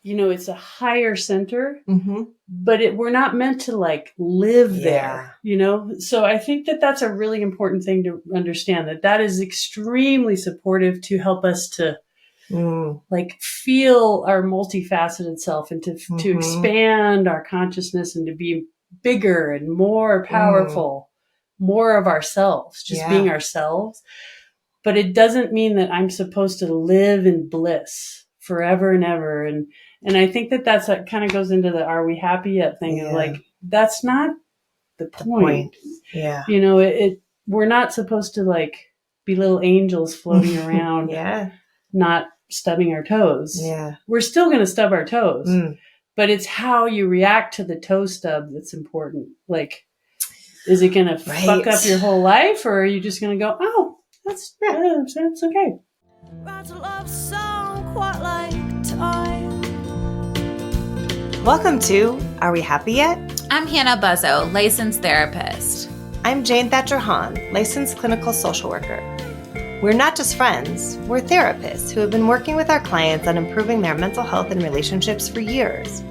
it's a higher center, but we're not meant to like live there, So I think that that's a really important thing to understand, that is extremely supportive to help us to like feel our multifaceted self and to expand our consciousness and to be bigger and more powerful, more of ourselves, just being ourselves. But it doesn't mean that I'm supposed to live in bliss forever and ever. And I think that that's what kind of goes into the "are we happy yet" thing of like, that's not the point. Yeah. We're not supposed to like be little angels floating around, not stubbing our toes. Yeah. We're still going to stub our toes, but it's how you react to the toe stub that's important. Like, is it going to fuck up your whole life, or are you just going to go, oh, that's okay. Welcome to Are We Happy Yet? I'm Hannah Buzzo, licensed therapist. I'm Jane Thatcher-Hahn, licensed clinical social worker. We're not just friends, we're therapists who have been working with our clients on improving their mental health and relationships for years.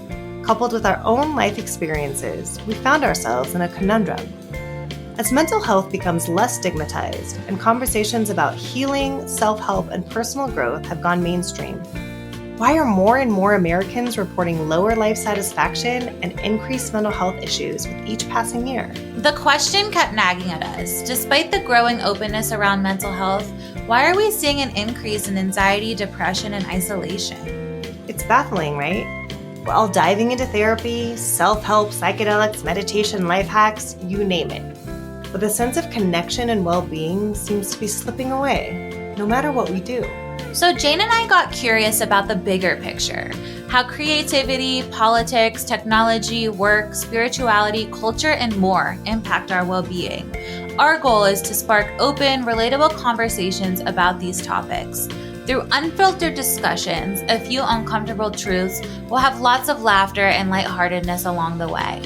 Coupled with our own life experiences, we found ourselves in a conundrum. As mental health becomes less stigmatized and conversations about healing, self-help, and personal growth have gone mainstream, why are more and more Americans reporting lower life satisfaction and increased mental health issues with each passing year? The question kept nagging at us. Despite the growing openness around mental health, why are we seeing an increase in anxiety, depression, and isolation? It's baffling, right? We're all diving into therapy, self-help, psychedelics, meditation, life hacks, you name it. But the sense of connection and well-being seems to be slipping away, no matter what we do. So Jane and I got curious about the bigger picture, how creativity, politics, technology, work, spirituality, culture, and more impact our well-being. Our goal is to spark open, relatable conversations about these topics. Through unfiltered discussions, a few uncomfortable truths, we'll have lots of laughter and lightheartedness along the way.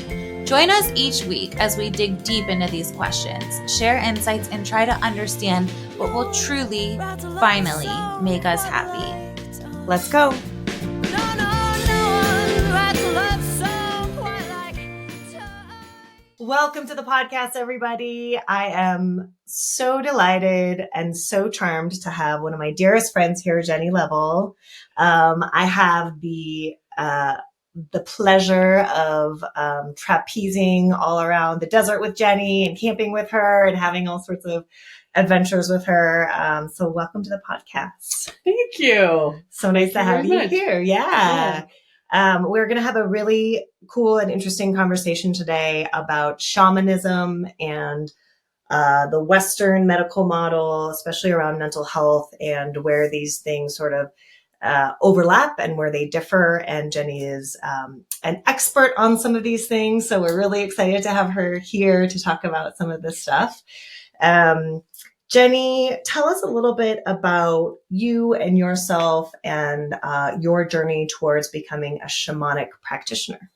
Join us each week as we dig deep into these questions, share insights, and try to understand what will truly, finally, make us happy. Let's go. Welcome to the podcast, everybody. I am so delighted and so charmed to have one of my dearest friends here, Jenny Leavell. I have the pleasure of trapezing all around the desert with Jenny and camping with her and having all sorts of adventures with her. So welcome to the podcast. Thank you. So nice to have you here. Yeah. We're going to have a really cool and interesting conversation today about shamanism and the Western medical model, especially around mental health, and where these things sort of overlap and where they differ. And Jenny is an expert on some of these things. So we're really excited to have her here to talk about some of this stuff. Jenny, tell us a little bit about you and yourself and your journey towards becoming a shamanic practitioner.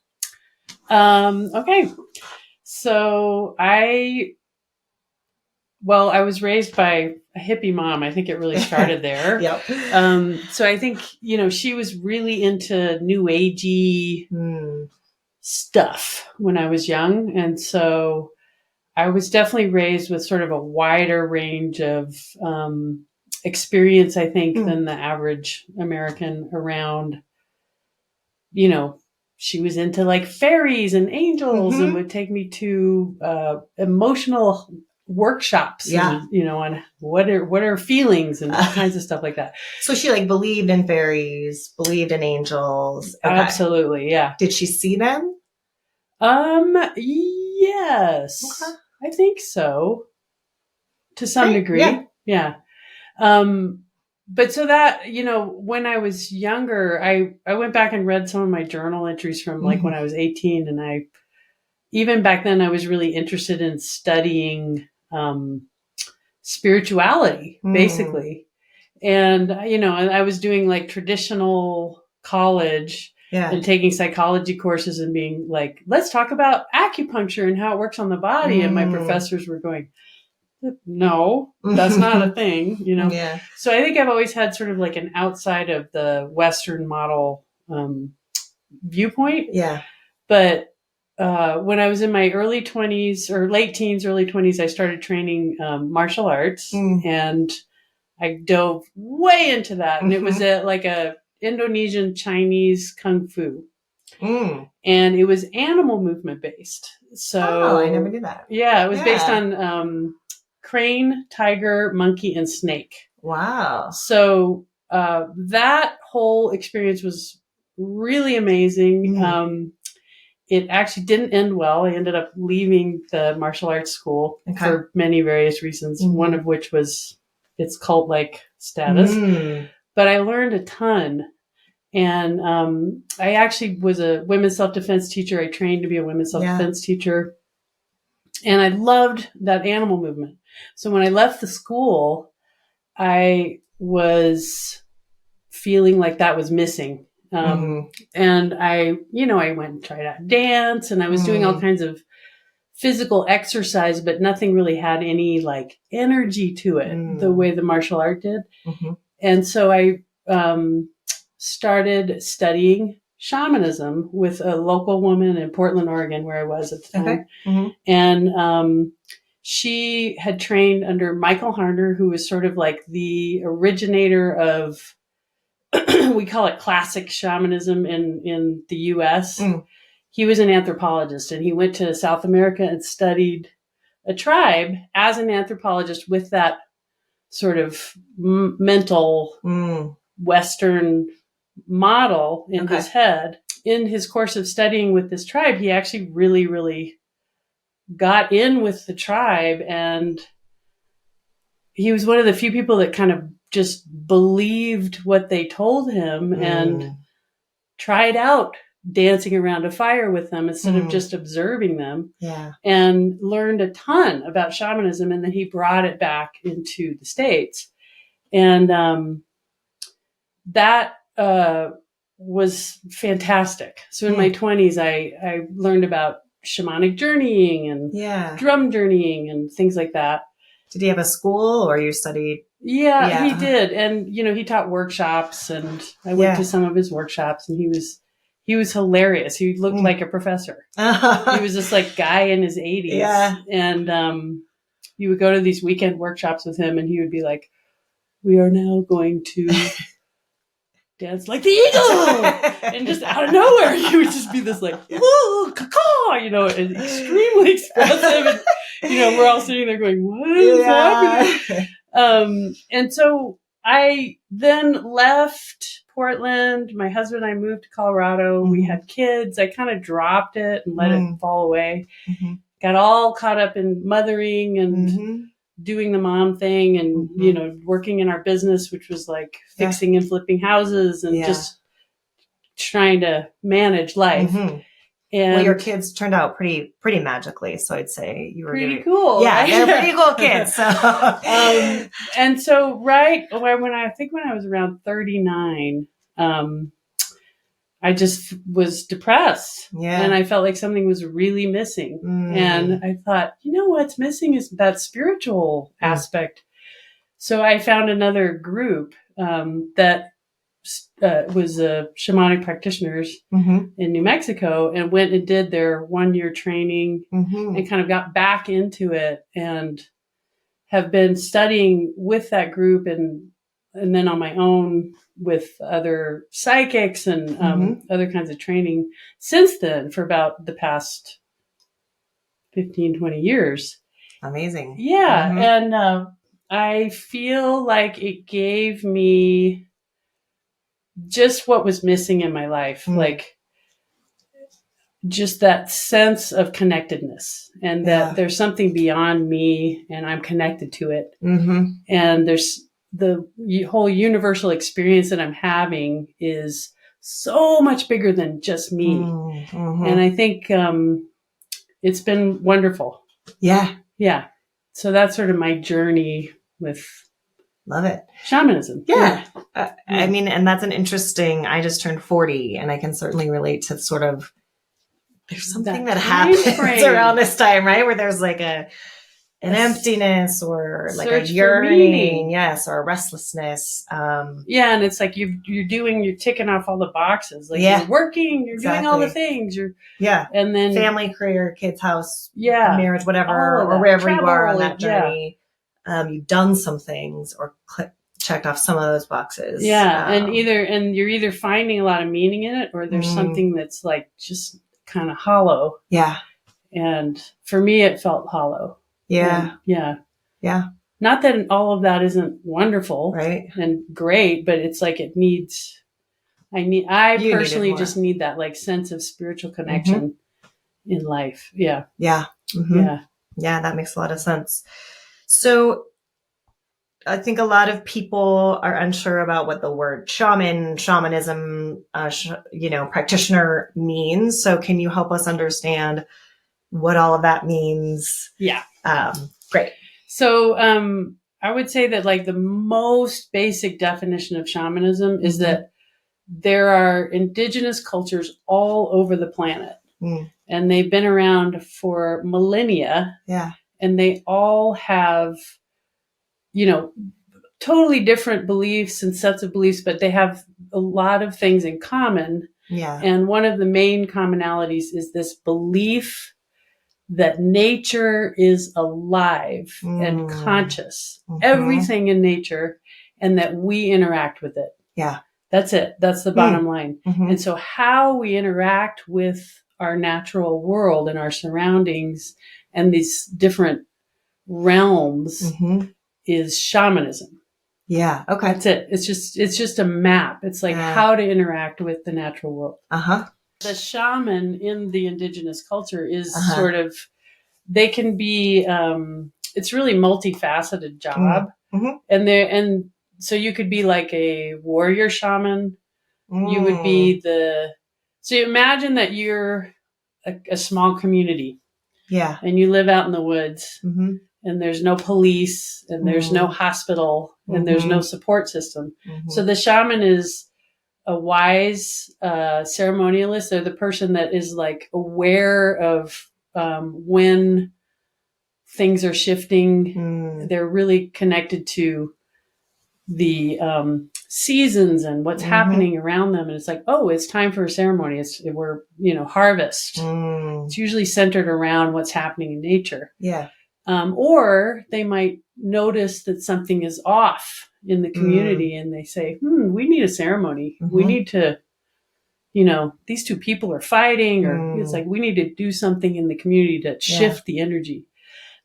Okay. So I was raised by a hippie mom. I think it really started there. Yep. So I think, she was really into new agey stuff when I was young. And so I was definitely raised with sort of a wider range of experience, I think, than the average American around, she was into like fairies and angels and would take me to emotional workshops, and, on what are feelings and all kinds of stuff like that. So she like believed in fairies, believed in angels. Okay. Absolutely. Yeah. Did she see them? Yes. Okay. I think so. To some degree. Yeah. But so that, when I was younger, I went back and read some of my journal entries from like when I was 18, and even back then I was really interested in studying spirituality, basically. And, I was doing like traditional college and taking psychology courses and being like, let's talk about acupuncture and how it works on the body. And my professors were going, no, that's not a thing, Yeah. So I think I've always had sort of like an outside of the Western model viewpoint. Yeah. But when I was in my early 20s or late teens, early 20s, I started training martial arts, and I dove way into that. And it was like a Indonesian Chinese kung fu. And it was animal movement based. So I never knew that. Yeah, it was based on crane, tiger, monkey, and snake. Wow. So that whole experience was really amazing. It actually didn't end well. I ended up leaving the martial arts school for many various reasons, one of which was its cult-like status. But I learned a ton. And I actually was a women's self-defense teacher. I trained to be a women's self-defense teacher. And I loved that animal movement. So when I left the school, I was feeling like that was missing. And I went and tried out dance, and I was doing all kinds of physical exercise, but nothing really had any like energy to it the way the martial art did. And so I started studying shamanism with a local woman in Portland, Oregon, where I was at the time. And she had trained under Michael Harner, who was sort of like the originator of we call it classic shamanism in the U.S. He was an anthropologist, and he went to South America and studied a tribe as an anthropologist with that sort of mental Western model in his head. In his course of studying with this tribe, he actually really, really got in with the tribe, and he was one of the few people that kind of just believed what they told him and tried out dancing around a fire with them instead of just observing them, and learned a ton about shamanism. And then he brought it back into the States. And that was fantastic. So in my 20s, I learned about shamanic journeying and drum journeying and things like that. Did he have a school, or you studied? Yeah, he did. And, he taught workshops, and I went to some of his workshops, and he was hilarious. He looked like a professor. He was this like guy in his 80s. Yeah. And you would go to these weekend workshops with him, and he would be like, "We are now going to dance like the eagle." And just out of nowhere, he would just be this like, "Whoa, caw," and extremely expressive. And, we're all sitting there going, "What is happening?" And so I then left Portland. My husband and I moved to Colorado. We had kids. I kind of dropped it and let it fall away. Got all caught up in mothering and doing the mom thing and, working in our business, which was like fixing and flipping houses and just trying to manage life. And your kids turned out pretty magically. So I'd say you were pretty cool. Yeah, they're pretty cool kids. So, and so when I was around 39, I just was depressed. Yeah. And I felt like something was really missing. And I thought, what's missing is that spiritual aspect. So I found another group that was shamanic practitioners in New Mexico, and went and did their 1-year training and kind of got back into it, and have been studying with that group and then on my own with other psychics and other kinds of training since then for about the past 15, 20 years. Amazing. Yeah. And I feel like it gave me just what was missing in my life, like just that sense of connectedness, and that there's something beyond me and I'm connected to it. And there's the whole universal experience that I'm having is so much bigger than just me. And I think it's been wonderful. Yeah. So that's sort of my journey with love it. Shamanism. Yeah. I mean, and that's an interesting, I just turned 40, and I can certainly relate to sort of, there's something that happens around this time, right? Where there's like an emptiness or like a search for yearning, meaning. yes, or a restlessness. Yeah, and it's like you're ticking off all the boxes. Like you're working, you're doing all the things. And then family, career, kids, house, marriage, whatever, or wherever you are on that journey. You've done some things or checked off some of those boxes. Yeah, and you're either finding a lot of meaning in it, or there's something that's like just kind of hollow. Yeah. And for me, it felt hollow. Yeah. And not that all of that isn't wonderful and great, but it's like I personally just need that like sense of spiritual connection in life. Yeah. Yeah. Mm-hmm. Yeah, that makes a lot of sense. So I think a lot of people are unsure about what the word shamanism, practitioner means. So can you help us understand what all of that means? Yeah. Great. So I would say that like the most basic definition of shamanism is that there are indigenous cultures all over the planet. And they've been around for millennia. Yeah. And they all have, totally different beliefs and sets of beliefs, but they have a lot of things in common. Yeah. And one of the main commonalities is this belief that nature is alive and conscious, everything in nature, and that we interact with it. Yeah. That's it. That's the bottom line. And so how we interact with our natural world and our surroundings and these different realms is shamanism. Yeah. Okay. That's it. It's just a map. It's like how to interact with the natural world. The shaman in the indigenous culture is sort of, they can be, it's really multifaceted job. And so you could be like a warrior shaman. You would be so you imagine that you're a small community. Yeah. And you live out in the woods and there's no police and there's no hospital and there's no support system. So the shaman is a wise ceremonialist. They're the person that is like aware of when things are shifting. They're really connected to the seasons and what's happening around them. And it's like, oh, it's time for a ceremony. We're harvest. It's usually centered around what's happening in nature. Yeah. Or they might notice that something is off in the community and they say, we need a ceremony. We need to, these two people are fighting, or it's like, we need to do something in the community to shift the energy.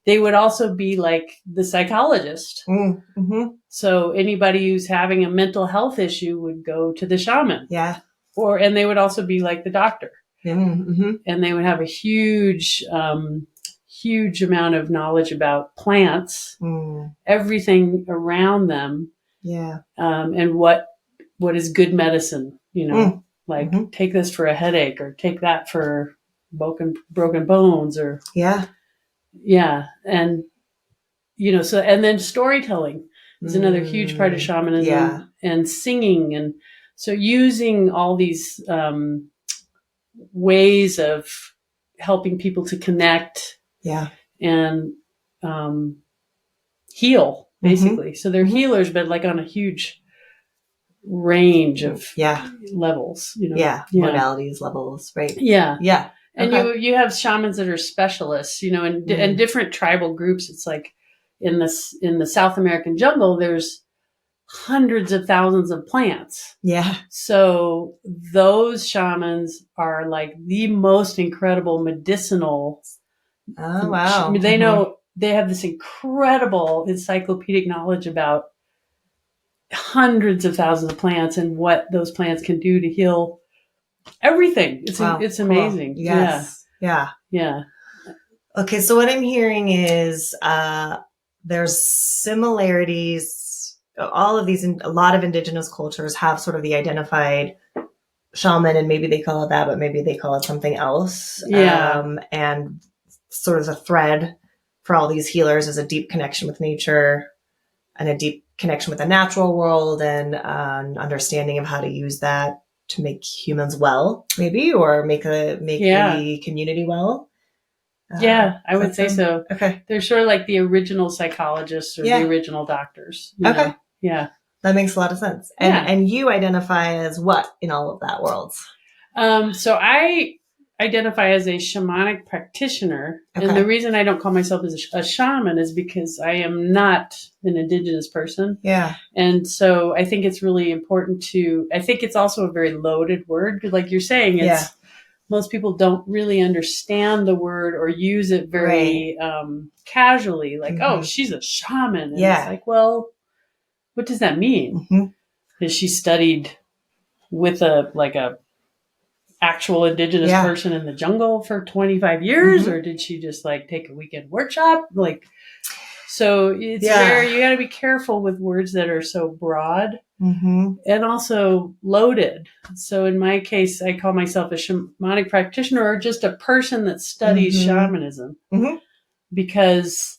They would also be like the psychologist. So anybody who's having a mental health issue would go to the shaman. Yeah. And they would also be like the doctor. And they would have a huge amount of knowledge about plants, everything around them. Yeah. And what is good medicine, take this for a headache or take that for broken bones or. Yeah. Yeah. And, and then storytelling is another huge part of shamanism and singing. And so using all these ways of helping people to connect and heal, basically. So they're healers, but like on a huge range of levels, modalities, levels, right? Yeah. Yeah. And you have shamans that are specialists, and different tribal groups. It's like in the South American jungle, there's hundreds of thousands of plants. Yeah. So those shamans are like the most incredible medicinal. Oh, wow. They know, they have this incredible encyclopedic knowledge about hundreds of thousands of plants and what those plants can do to heal everything. It's amazing. Cool. Yes. Yeah. Okay. So what I'm hearing is, there's similarities. A lot of indigenous cultures have sort of the identified shaman, and maybe they call it that, but maybe they call it something else. Yeah. And sort of the thread for all these healers is a deep connection with nature and a deep connection with the natural world and an understanding of how to use that to make humans well, maybe, or make the community well. Yeah, I would say so. Okay. They're sort of like the original psychologists or the original doctors. You know? Yeah. That makes a lot of sense. And you identify as what in all of that world? So I identify as a shamanic practitioner. Okay. And the reason I don't call myself a shaman is because I am not an indigenous person. Yeah. And so I think it's really important I think it's also a very loaded word. Like you're saying, most people don't really understand the word or use it very casually. Like, oh, she's a shaman. And it's like, well, what does that mean? Has she studied with a actual indigenous person in the jungle for 25 years or did she just like take a weekend workshop? Like, so it's you got to be careful with words that are so broad and also loaded. So in my case, I call myself a shamanic practitioner or just a person that studies shamanism because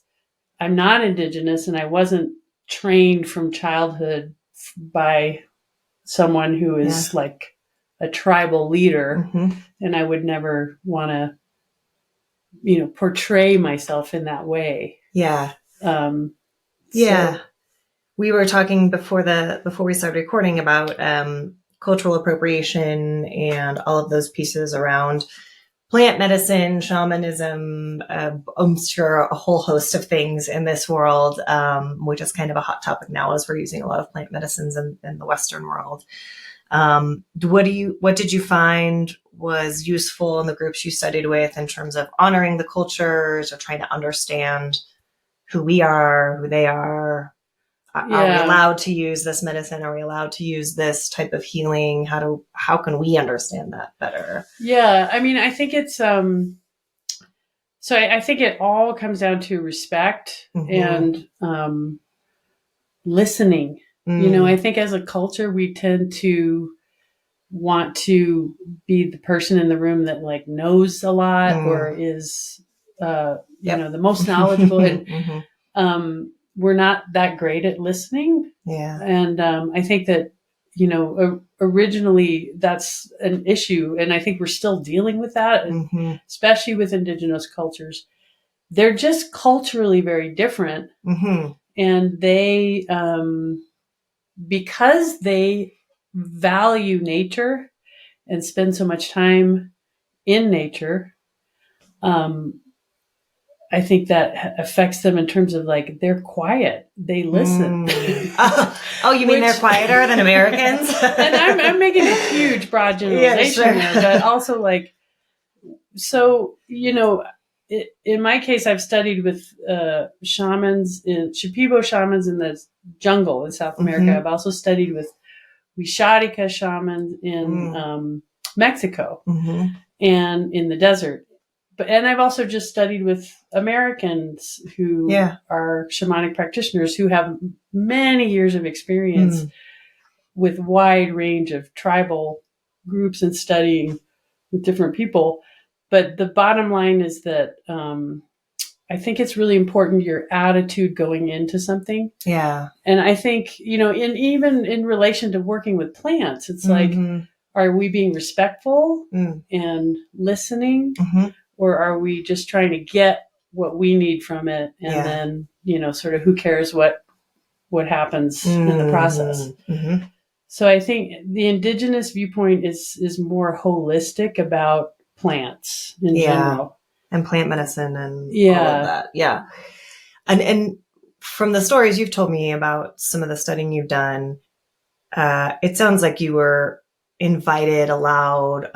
I'm not indigenous and I wasn't trained from childhood by someone who is like a tribal leader and I would never want to, portray myself in that way. Yeah. We were talking before we started recording about cultural appropriation and all of those pieces around plant medicine, shamanism, I'm sure a whole host of things in this world, which is kind of a hot topic now as we're using a lot of plant medicines in the Western world. What did you find was useful in the groups you studied with in terms of honoring the cultures or trying to understand who we are, who they are? Are we allowed to use this medicine? Are we allowed to use this type of healing? How can we understand that better? Yeah. I mean, I think it's, so I think it all comes down to respect and, listening. I think as a culture, we tend to want to be the person in the room that like knows a lot or is, the most knowledgeable. And, we're not that great at listening. Yeah. And, I think that, originally that's an issue. And I think we're still dealing with that, especially with indigenous cultures. They're just culturally very different. And they, because they value nature and spend so much time in nature, I think that affects them in terms of like, they're quiet. They listen. You mean they're quieter than Americans? And I'm making a huge broad generalization there, but also like, so, in my case, I've studied with Shipibo shamans in the jungle in South America. I've also studied with Wixárika shamans in Mexico and in the desert. And I've also just studied with Americans who are shamanic practitioners who have many years of experience with wide range of tribal groups and studying with different people. But the bottom line is that I think it's really important your attitude going into something. Yeah. And I think, even in relation to working with plants, it's like, are we being respectful and listening? Or are we just trying to get what we need from it? And then, sort of who cares what happens in the process. So I think the indigenous viewpoint is more holistic about plants in general. And plant medicine and all of that. Yeah. And from the stories you've told me about some of the studying you've done, it sounds like you were invited, allowed,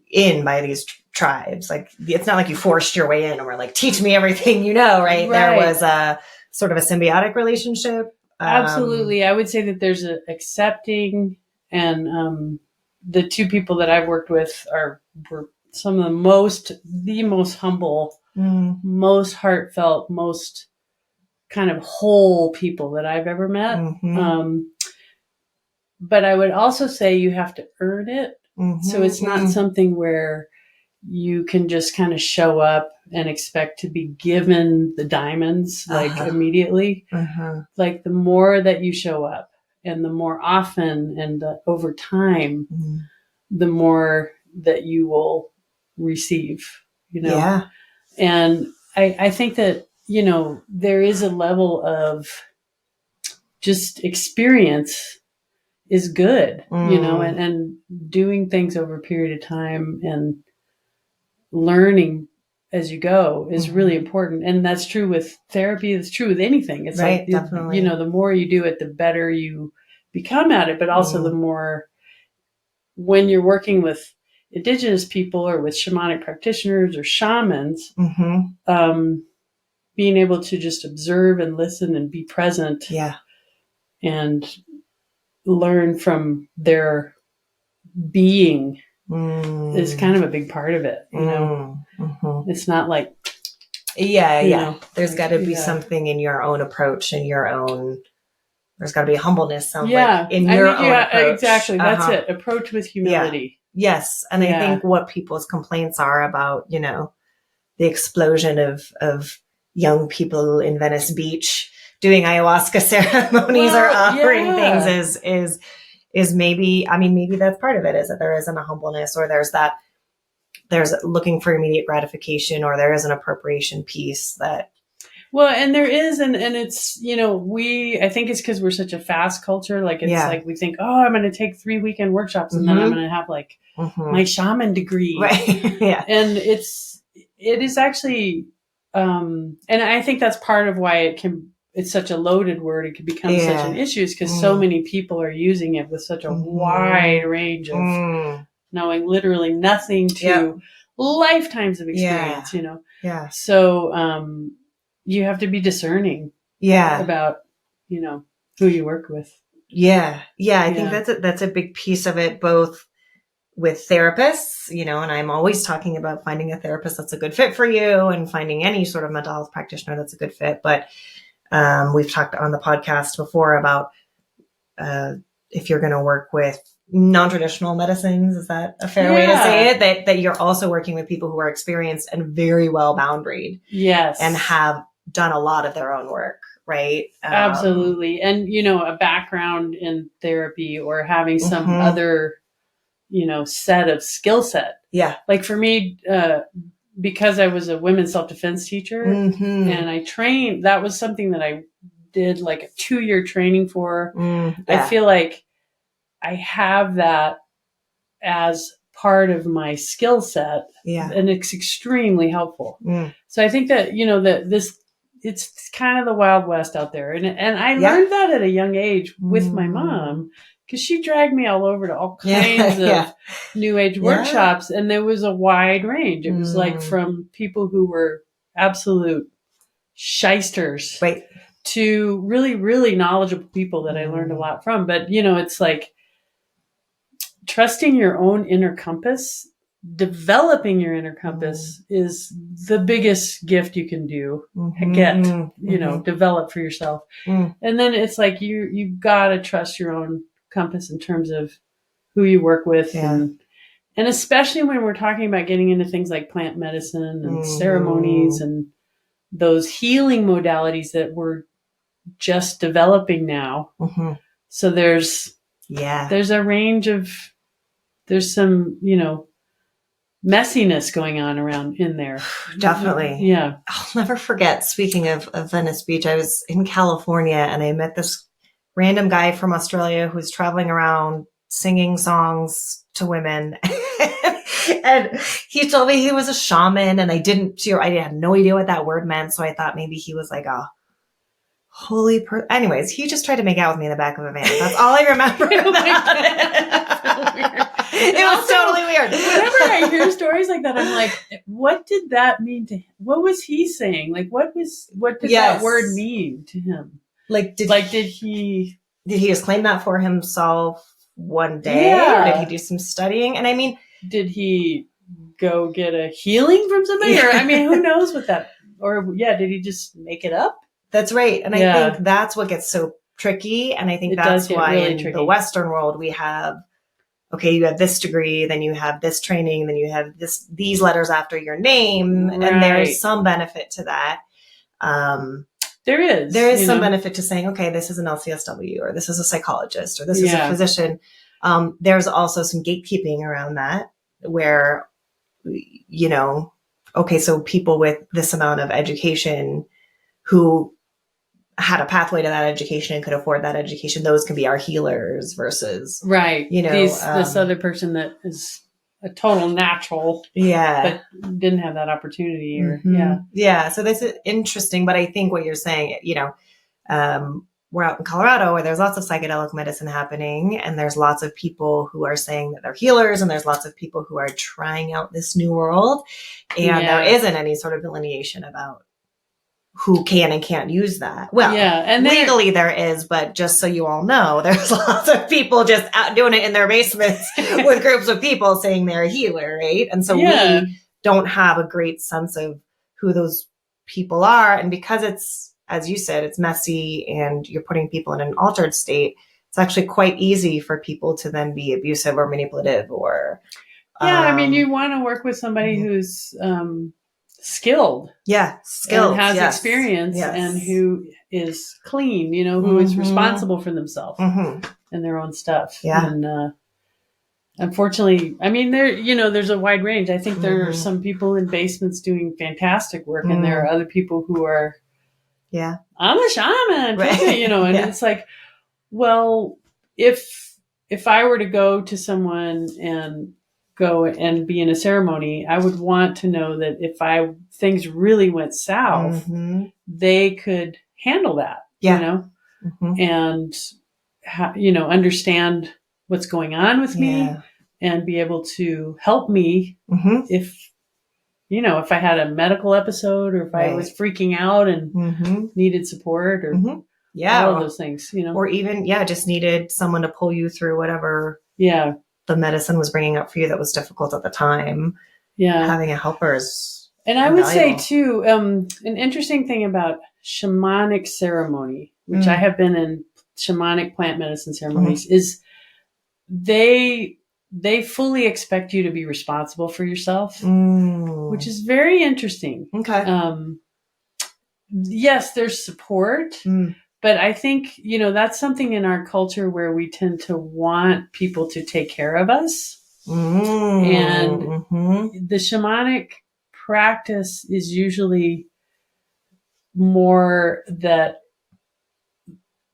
in by these tribes. Like, it's not like you forced your way in and were like, teach me everything you know, right? There was a sort of a symbiotic relationship. Absolutely. I would say that there's a accepting, and the two people that I've worked with were some of the most humble, most heartfelt, most kind of whole people that I've ever met. But I would also say you have to earn it. So it's not something where you can just kind of show up and expect to be given the diamonds like immediately. Like the more that you show up and the more often and over time, the more that you will receive. you know? Yeah. And I think that, you know, there is a level of just experience is good, you know, and doing things over a period of time and learning as you go is really important. And that's true with therapy. It's true with anything. It's Right, like, definitely. you know, the more you do it, the better you become at it, but also the more when you're working with indigenous people or with shamanic practitioners or shamans, being able to just observe and listen and be present and learn from their being is kind of a big part of it, you know. It's not like you know, there's got to be something in your own approach and your own, there's got to be a humbleness like in your own approach. Exactly, that's it, approach with humility. Yes. And I think what people's complaints are about, you know, the explosion of young people in Venice Beach doing ayahuasca ceremonies or offering things is maybe, I mean, maybe that's part of it, is that there isn't a humbleness, or there's looking for immediate gratification, or there is an appropriation piece that. Well, and there is, and it's, you know, I think it's because we're such a fast culture. Like, it's like we think, oh, I'm going to take 3 weekend workshops and then I'm going to have like my shaman degree. Right. And it is actually, and I think that's part of why it's such a loaded word. It can become such an issue, is because so many people are using it with such a wide range of knowing literally nothing to lifetimes of experience, you know? Yeah. So, you have to be discerning about, you know, who you work with. I think that's a big piece of it, both with therapists, you know, and I'm always talking about finding a therapist that's a good fit for you and finding any sort of mental health practitioner that's a good fit. But we've talked on the podcast before about if you're going to work with non-traditional medicines, is that a fair way to say it? That you're also working with people who are experienced and very well boundaried. Yes. And have done a lot of their own work, right? Absolutely. And, you know, a background in therapy or having some other, you know, set of skill set. Yeah. Like for me, because I was a women's self-defense teacher and I trained, that was something that I did like a 2-year training for. I feel like I have that as part of my skill set, and it's extremely helpful. So I think that, you know, that it's kind of the Wild West out there. And I learned that at a young age with my mom, because she dragged me all over to all kinds of new age workshops. And there was a wide range. It was like from people who were absolute shysters to really, really knowledgeable people that I learned a lot from. But, you know, it's like trusting your own inner compass, developing your inner compass is the biggest gift you can do, you know, develop for yourself. And then it's like, you've got to trust your own compass in terms of who you work with. And especially when we're talking about getting into things like plant medicine and ceremonies and those healing modalities that we're just developing now. So there's a range of, there's some, you know, messiness going on around in there. Definitely. Yeah. I'll never forget, speaking of Venice Beach, I was in California and I met this random guy from Australia who's traveling around singing songs to women. And he told me he was a shaman, and I had no idea what that word meant. So I thought maybe he was like a holy anyways, he just tried to make out with me in the back of a van. That's all I remember about it. It was totally weird. Whenever I hear stories like that, I'm like, what did that mean to him? What was he saying? Like, what did that word mean to him? Like, did he just claim that for himself one day? Or did he do some studying? And I mean, did he go get a healing from somebody? Or, I mean, who knows what that, or did he just make it up? That's right. And I think that's what gets so tricky. And I think that's why really in the Western world we have, okay, you have this degree, then you have this training, then you have these letters after your name. Right. And there is some benefit to that. There is some benefit to saying, okay, this is an LCSW, or this is a psychologist, or this is a physician. There's also some gatekeeping around that, where, you know, okay, so people with this amount of education who had a pathway to that education and could afford that education, those can be our healers versus, right. You know, This other person that is a total natural, but didn't have that opportunity. Or yeah. So this is interesting, but I think what you're saying, you know, we're out in Colorado where there's lots of psychedelic medicine happening, and there's lots of people who are saying that they're healers, and there's lots of people who are trying out this new world, and there isn't any sort of delineation about who can and can't use that. Well, and legally there is, but just so you all know, there's lots of people just out doing it in their basements with groups of people saying they're a healer, right? And so we don't have a great sense of who those people are. And because it's, as you said, it's messy and you're putting people in an altered state, it's actually quite easy for people to then be abusive or manipulative or... I mean, you want to work with somebody who's... skilled. Skilled. And has experience and who is clean, you know, who is responsible for themselves and their own stuff. And unfortunately, I mean, there's a wide range. I think there are some people in basements doing fantastic work, and there are other people who are, I'm a shaman, right. You know, and it's like, well, if I were to go to someone and go and be in a ceremony, I would want to know that if things really went south, they could handle that, you know, and understand what's going on with me and be able to help me if I had a medical episode or if I was freaking out and needed support or all of those things, you know, or even, just needed someone to pull you through whatever. The medicine was bringing up for you that was difficult at the time. Having a helper is And I would say too, an interesting thing about shamanic ceremony, which I have been in shamanic plant medicine ceremonies, is they fully expect you to be responsible for yourself, which is very interesting. Okay. Yes, there's support. But I think, that's something in our culture where we tend to want people to take care of us. And the shamanic practice is usually more that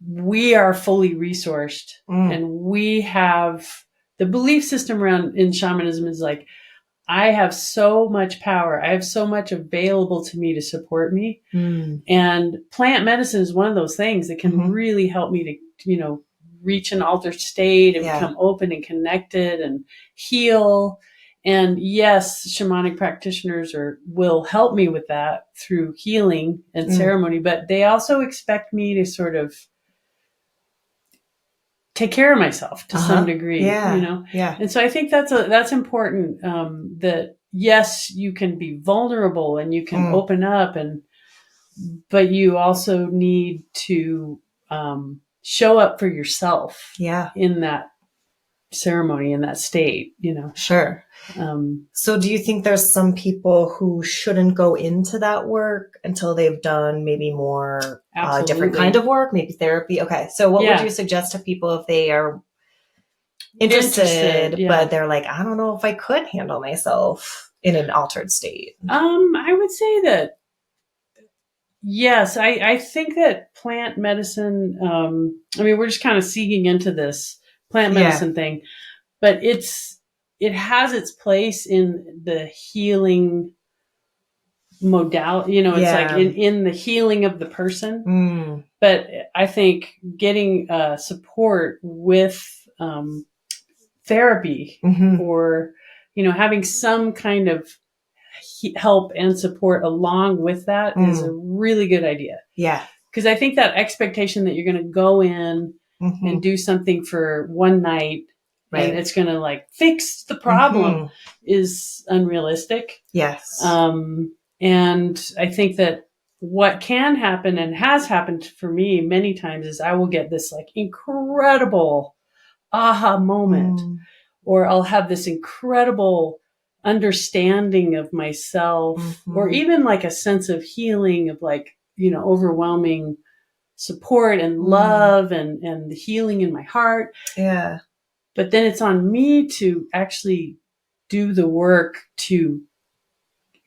we are fully resourced and we have the belief system around in shamanism is like, I have so much power. I have so much available to me to support me. And plant medicine is one of those things that can really help me to, reach an altered state and become open and connected and heal. And yes, shamanic practitioners will help me with that through healing and ceremony, but they also expect me to sort of take care of myself to some degree, And so I think that's important, that yes, you can be vulnerable and you can open up but you also need to, show up for yourself in that ceremony, in that state, Sure. So do you think there's some people who shouldn't go into that work until they've done maybe more different kind of work, maybe therapy? Okay. So what would you suggest to people if they are interested but they're like, I don't know if I could handle myself in an altered state? I would say that, yes, I think that plant medicine, we're just kind of seeking into this plant medicine thing, but it has its place in the healing modality, it's like in the healing of the person. But I think getting support with therapy or, having some kind of help and support along with that is a really good idea. Because I think that expectation that you're going to go in and do something for one night and it's going to like fix the problem is unrealistic. And I think that what can happen and has happened for me many times is I will get this like incredible aha moment, or I'll have this incredible understanding of myself, or even like a sense of healing of like, overwhelming support and love and the healing in my heart. But then it's on me to actually do the work to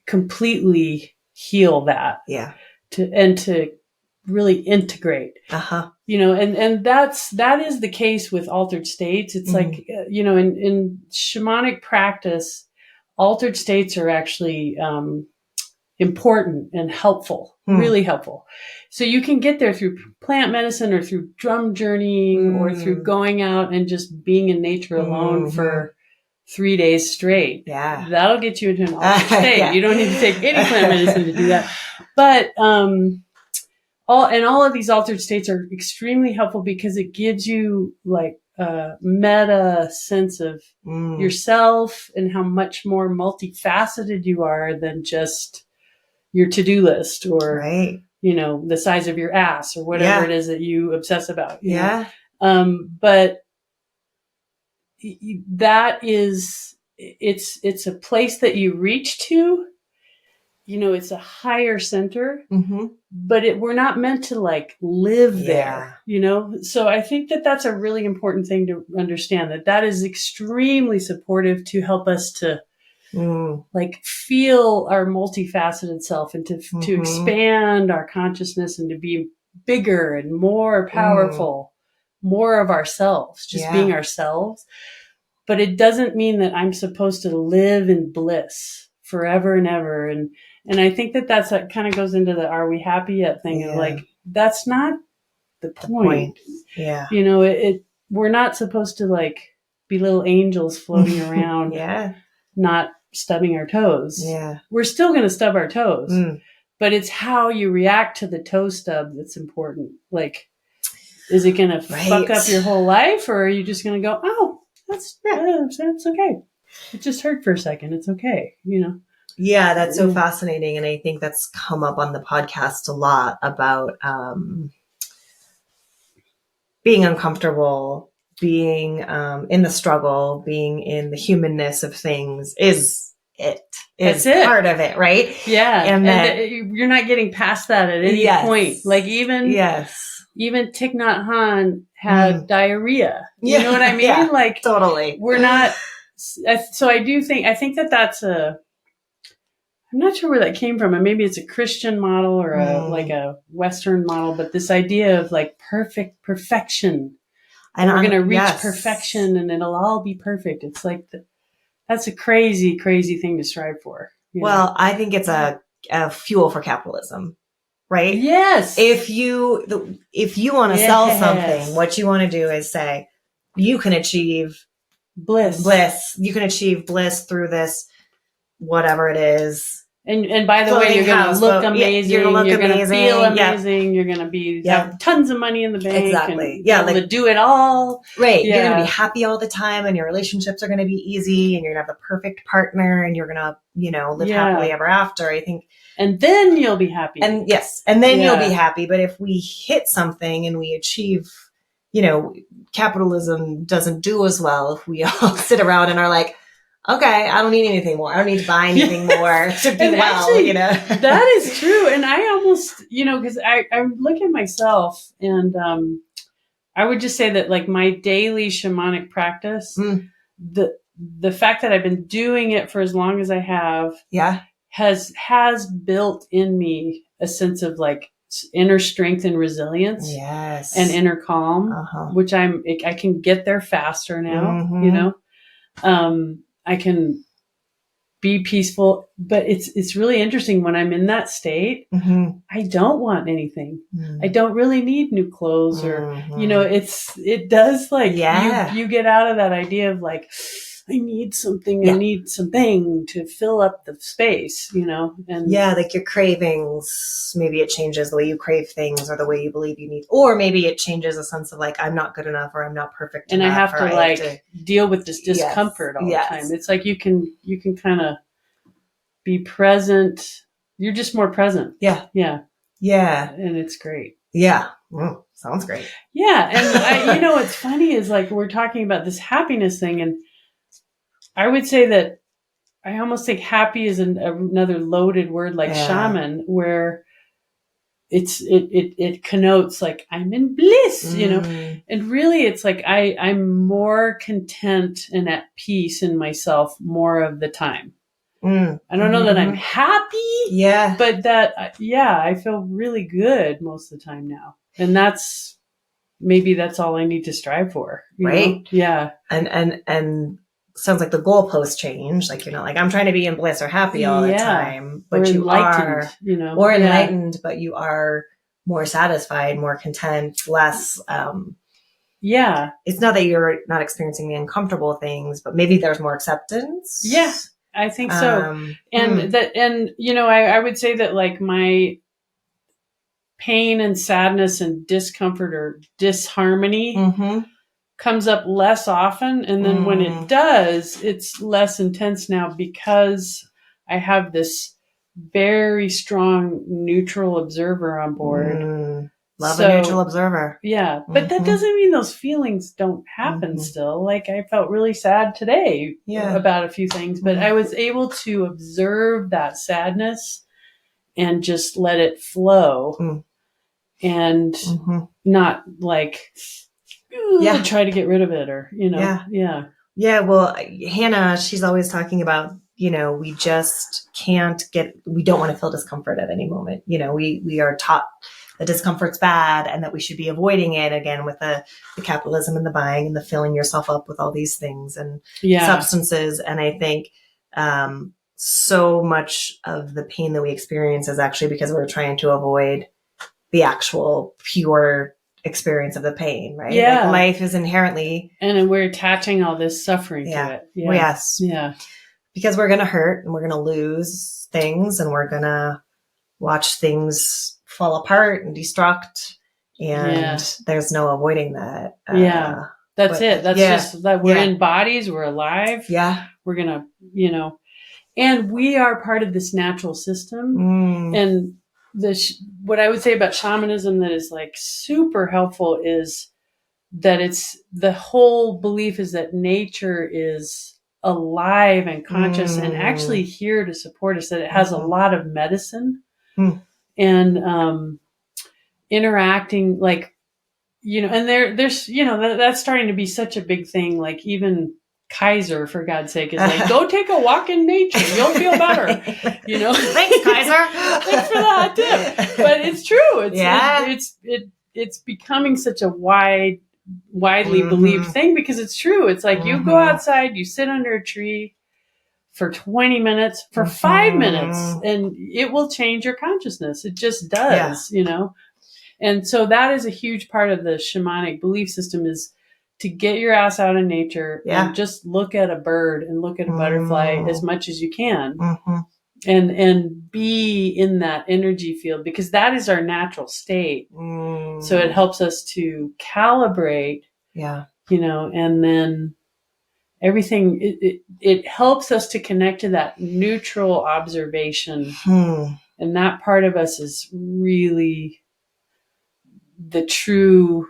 completely heal that. Yeah. To really integrate. And that is the case with altered states. It's like, in shamanic practice, altered states are actually important and helpful, really helpful. So you can get there through plant medicine or through drum journeying or through going out and just being in nature alone for 3 days straight. Yeah. That'll get you into an altered state. Yeah. You don't need to take any plant medicine to do that. But all of these altered states are extremely helpful because it gives you like a meta sense of yourself and how much more multifaceted you are than just your to-do list or, the size of your ass or whatever it is that you obsess about. You know? But that is, it's a place that you reach to. It's a higher center, but we're not meant to like live there, So I think that that's a really important thing to understand, that is extremely supportive to help us to like feel our multifaceted self and to expand our consciousness and to be bigger and more powerful, more of ourselves, just being ourselves. But it doesn't mean that I'm supposed to live in bliss forever and ever. And I think that that's that kind of goes into the "are we happy yet" thing of like, that's not the point. Yeah. We're not supposed to like be little angels floating around, not stubbing our toes. Yeah. We're still going to stub our toes, but it's how you react to the toe stub that's important. Like, is it going to fuck up your whole life, or are you just going to go, oh, that's okay. It just hurt for a second. It's okay. Yeah, that's so fascinating. And I think that's come up on the podcast a lot about being uncomfortable, being in the struggle, being in the humanness of things is part of it, right? Yeah. And you're not getting past that at any point. Like even Thich Nhat Hanh had diarrhea. You know what I mean? Yeah, like totally. We're not. So I think that that's I'm not sure where that came from, and maybe it's a Christian model or a Western model, but this idea of like perfection, and we're going to reach perfection, and it'll all be perfect. It's like that's a crazy, crazy thing to strive for. Well, I think it's a fuel for capitalism, right? Yes. If you want to sell something, what you want to do is say you can achieve bliss. You can achieve bliss through this, whatever it is. And by the way, you're going to look amazing. You're going to feel amazing. You're going to have tons of money in the bank. Exactly. And able to do it all. Right. Yeah. You're going to be happy all the time, and your relationships are going to be easy, and you're going to have the perfect partner, and you're going to, live happily ever after. I think. And then you'll be happy. And then you'll be happy. But if we hit something and we achieve, capitalism doesn't do as well if we all sit around and are like, okay, I don't need anything more. I don't need to buy anything more to be well, actually, That is true. And I almost, because I look at myself, and I would just say that like my daily shamanic practice, the fact that I've been doing it for as long as I have has built in me a sense of like inner strength and resilience and inner calm, which I can get there faster now, I can be peaceful, but it's really interesting when I'm in that state. I don't want anything. I don't really need new clothes or, it does like, you get out of that idea of like, I need something. I need something to fill up the space, and like your cravings, maybe it changes the way you crave things or the way you believe you need, or maybe it changes a sense of like, I'm not good enough or I'm not perfect and enough. And I have to deal with this discomfort all the time. It's like, you can kind of be present. You're just more present. Yeah. And it's great. Yeah. Sounds great. Yeah. And what's funny is like, we're talking about this happiness thing, and I would say that I almost think happy is another loaded word like shaman, where it connotes like I'm in bliss, and really it's like I'm more content and at peace in myself more of the time. I don't know that I'm happy. Yeah. But that, I feel really good most of the time now. And maybe that's all I need to strive for. Right. Know? Yeah. And sounds like the goalpost change. Like, you're not like, I'm trying to be in bliss or happy all the time, but you are, or enlightened, but you are more satisfied, more content, less, it's not that you're not experiencing the uncomfortable things, but maybe there's more acceptance. Yeah, I think so. I would say that like my pain and sadness and discomfort or disharmony comes up less often. And then when it does, it's less intense now because I have this very strong neutral observer on board. Love a neutral observer. Yeah. But that doesn't mean those feelings don't happen still. Like I felt really sad today about a few things, but I was able to observe that sadness and just let it flow and not like try to get rid of it or, Yeah. Well, Hannah, she's always talking about, we just we don't want to feel discomfort at any moment. We are taught that discomfort's bad and that we should be avoiding it, again, with the capitalism and the buying and the filling yourself up with all these things and substances. And I think, so much of the pain that we experience is actually because we're trying to avoid the actual pure experience of the pain, right? Yeah. Like life is inherently... And we're attaching all this suffering to it. Yeah. Well, yes. Yeah. Because we're going to hurt and we're going to lose things and we're going to watch things fall apart and destruct. And there's no avoiding that. That's it. That's just that we're in bodies. We're alive. Yeah. We're going to, and we are part of this natural system. And what I would say about shamanism that is like super helpful is that the whole belief is that nature is alive and conscious and actually here to support us, that it has a lot of medicine and interacting like, and there's, that's starting to be such a big thing. Like even Kaiser, for God's sake, is like, go take a walk in nature. You'll feel better. Thanks, Kaiser. Thanks for that tip. But it's true. It's becoming such a widely believed thing because it's true. It's like you go outside, you sit under a tree for 20 minutes, for 5 minutes, and it will change your consciousness. It just does, And so that is a huge part of the shamanic belief system is to get your ass out in nature and just look at a bird and look at a butterfly as much as you can and be in that energy field because that is our natural state. So it helps us to calibrate, and then everything, it helps us to connect to that neutral observation. And that part of us is really the true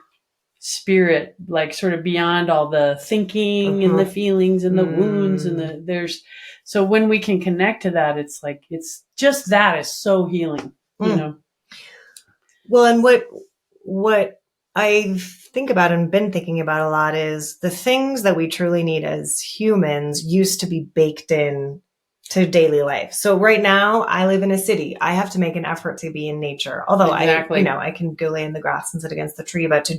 spirit, like sort of beyond all the thinking and the feelings and the wounds and so when we can connect to that, it's like, it's just that is so healing, Well, and what I think about and been thinking about a lot is the things that we truly need as humans used to be baked in to daily life. So right now I live in a city. I have to make an effort to be in nature. Although I can go lay in the grass and sit against the tree, but to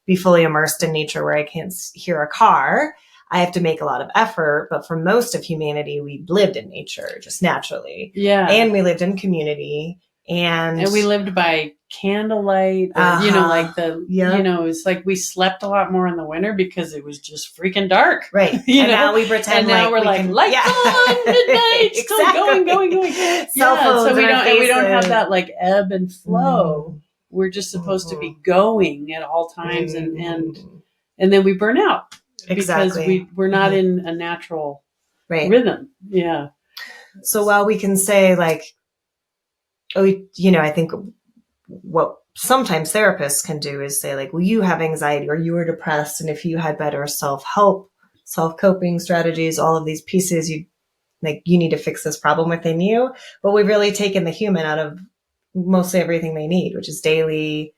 be fully immersed in nature where I can't hear a car, I have to make a lot of effort. But for most of humanity, we lived in nature just naturally. Yeah. And we lived in community and we lived by candlelight, like it's like we slept a lot more in the winter because it was just freaking dark. Right. Now we pretend and now we're like lights on, midnight, still going. So we don't have that like ebb and flow. We're just supposed to be going at all times and then we burn out because we're not in a natural rhythm. Yeah. So while we can say like, I think what sometimes therapists can do is say like, well, you have anxiety or you are depressed. And if you had better self-help, self-coping strategies, all of these pieces, you need to fix this problem within you. But we've really taken the human out of mostly everything they need, which is daily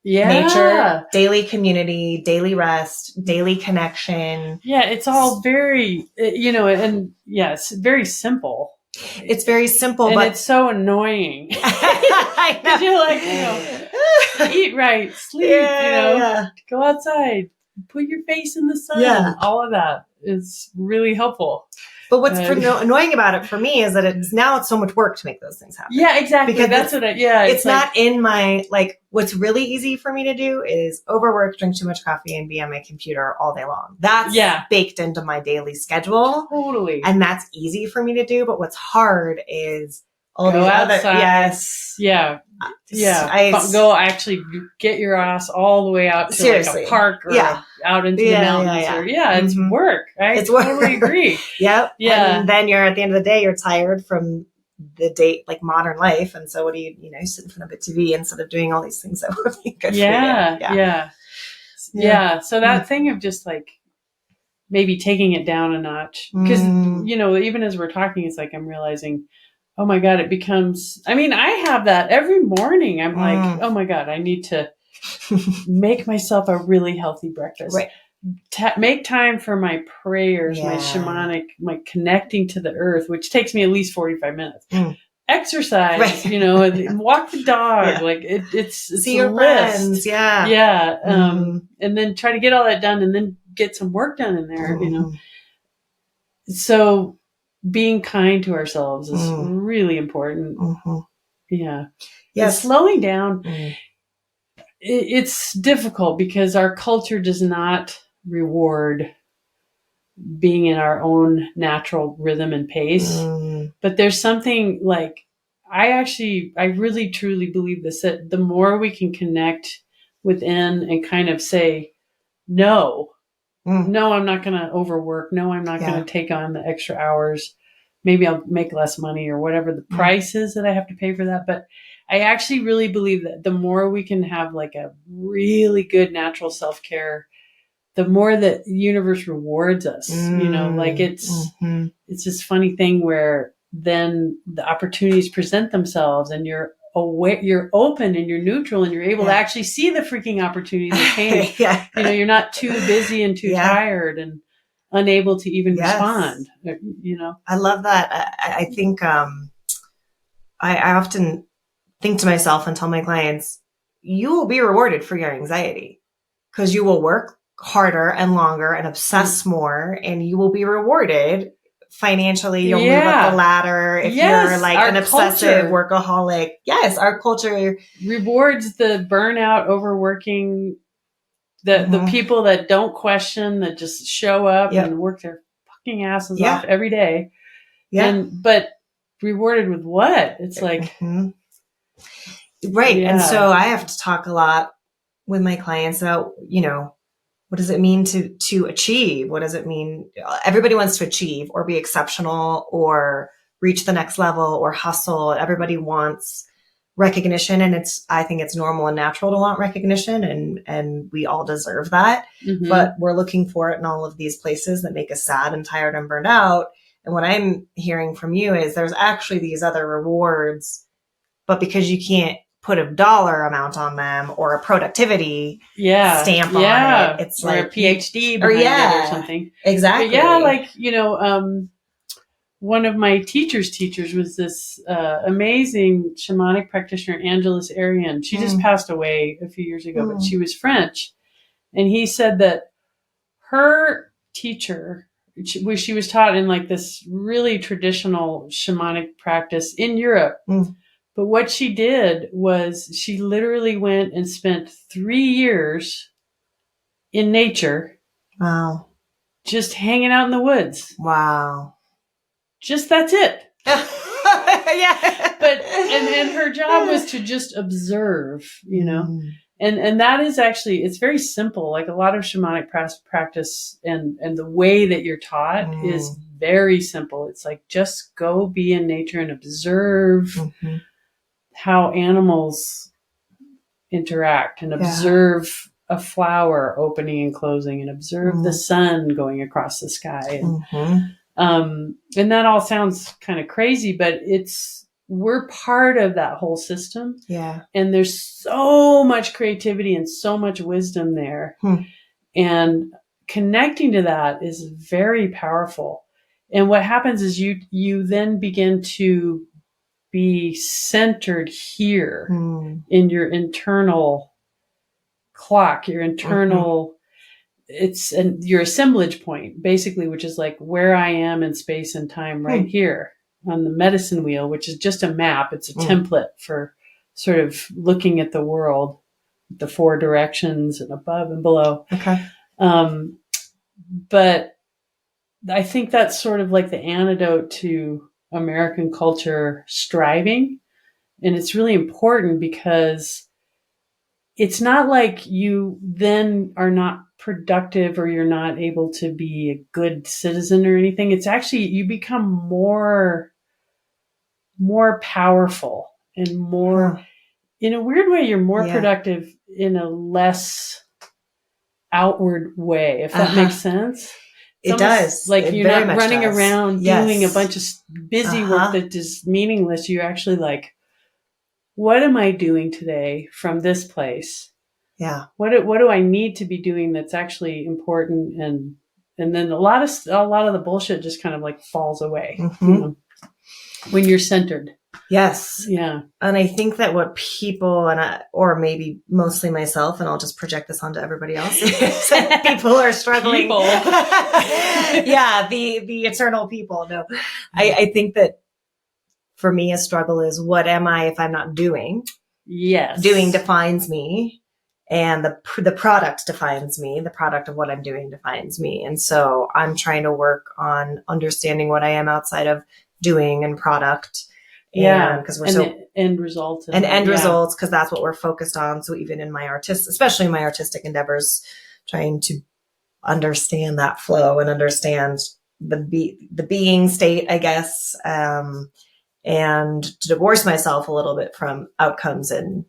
nature, daily community, daily rest, daily connection. Yeah. It's all very, it's very simple. It's very simple, and but it's so annoying. I know. Because you're like, eat right, sleep, go outside, put your face in the sun. Yeah. All of that is really helpful. But what's annoying about it for me is that it's so much work to make those things happen. Yeah, exactly. Because that's what it's not in my, like, what's really easy for me to do is overwork, drink too much coffee, and be on my computer all day long. That's baked into my daily schedule. Totally. And that's easy for me to do. But what's hard is all go these outside. other, yes. Yeah. Yeah. Go actually get your ass all the way out to like a park or out into the mountains. It's work. It's work. I totally agree. Yep. Yeah. And then you're at the end of the day, you're tired from the day, like modern life. And so what do you sit in front of a TV instead of doing all these things that would be good for you? Yeah. So that thing of just like maybe taking it down a notch, because, even as we're talking, it's like, I'm realizing, oh my God, it becomes, I have that every morning. I'm like, oh my God, I need to make myself a really healthy breakfast. Right. Make time for my prayers, my shamanic, my connecting to the earth, which takes me at least 45 minutes. Exercise, walk the dog. Like it's see your friends. Yeah. And then try to get all that done and then get some work done in there, So being kind to ourselves is really important. Yeah. Yes. And slowing down. It's difficult because our culture does not reward being in our own natural rhythm and pace. But there's something like, I really truly believe this, that the more we can connect within and kind of say, no, I'm not going to overwork. No, I'm not going to take on the extra hours. Maybe I'll make less money or whatever the price is that I have to pay for that. But I actually really believe that the more we can have like a really good natural self-care, the more that the universe rewards us, like it's this funny thing where then the opportunities present themselves and you're aware, you're open and you're neutral and you're able to actually see the freaking opportunities that came. You're not too busy and too tired and unable to even respond, I love that. I think, I often think to myself and tell my clients, you will be rewarded for your anxiety because you will work harder and longer and obsess more, and you will be rewarded financially. You'll move up the ladder if you're like an obsessive workaholic. Yes, our culture rewards the burnout, overworking, the people that don't question, that just show up and work their fucking asses off every day. But rewarded with what? It's like right. And so I have to talk a lot with my clients about, what does it mean to achieve? What does it mean? Everybody wants to achieve or be exceptional or reach the next level or hustle. Everybody wants recognition. And I think it's normal and natural to want recognition, and we all deserve that. But we're looking for it in all of these places that make us sad and tired and burned out. And what I'm hearing from you is there's actually these other rewards, but because you can't put a dollar amount on them or a productivity stamp on it, it's or like a PhD behind it or something. Exactly. But one of my teachers was this amazing shamanic practitioner, Angeles Arian. She just passed away a few years ago, but she was French. And he said that her teacher, she was taught in like this really traditional shamanic practice in Europe. But what she did was she literally went and spent 3 years in nature. Wow. Just hanging out in the woods. Wow. Just that's it. But and her job was to just observe, And that is actually, it's very simple. Like a lot of shamanic practice and the way that you're taught is very simple. It's like, just go be in nature and observe how animals interact and observe a flower opening and closing and observe the sun going across the sky. And that all sounds kind of crazy, but we're part of that whole system. Yeah. And there's so much creativity and so much wisdom there. And connecting to that is very powerful. And what happens is you then begin to be centered here in your internal clock, your internal, it's your assemblage point, basically, which is like where I am in space and time right here on the medicine wheel, which is just a map. It's a template for sort of looking at the world, the 4 directions and above and below. Okay. But I think that's sort of like the antidote to American culture striving. And it's really important because it's not like you then are not productive or you're not able to be a good citizen or anything. It's actually, you become more powerful and more, in a weird way, you're more productive in a less outward way, if that makes sense. It does. Like you're not running around doing a bunch of busy work that is meaningless. You're actually like, what am I doing today from this place? Yeah. What do I need to be doing that's actually important? And then a lot of the bullshit just kind of like falls away when you're centered. Yes. Yeah. And I think that what people, or maybe mostly myself, and I'll just project this onto everybody else, people are struggling. People. Yeah, the eternal people. No, I think that for me, a struggle is, what am I if I'm not doing? Yes. Doing defines me, and the product defines me. The product of what I'm doing defines me. And so I'm trying to work on understanding what I am outside of doing and product. Yeah, because we're end results results, because that's what we're focused on. So even in especially my artistic endeavors, trying to understand that flow and understand the being state, I guess, and to divorce myself a little bit from outcomes and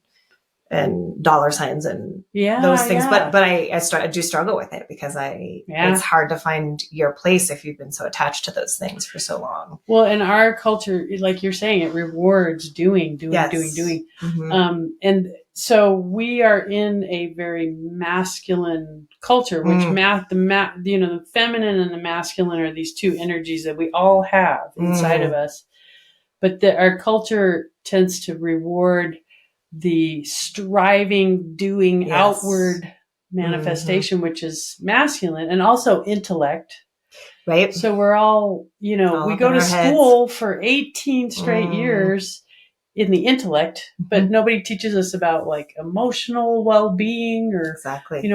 dollar signs and those things. Yeah. But I do struggle with it because it's hard to find your place if you've been so attached to those things for so long. Well, in our culture, like you're saying, it rewards doing. Mm-hmm. And so we are in a very masculine culture, which the feminine and the masculine are these two energies that we all have inside of us. But our culture tends to reward the striving, doing, outward manifestation, which is masculine, and also intellect. Right. So we're all, we go to school for 18 straight years in the intellect, but nobody teaches us about like emotional well-being or,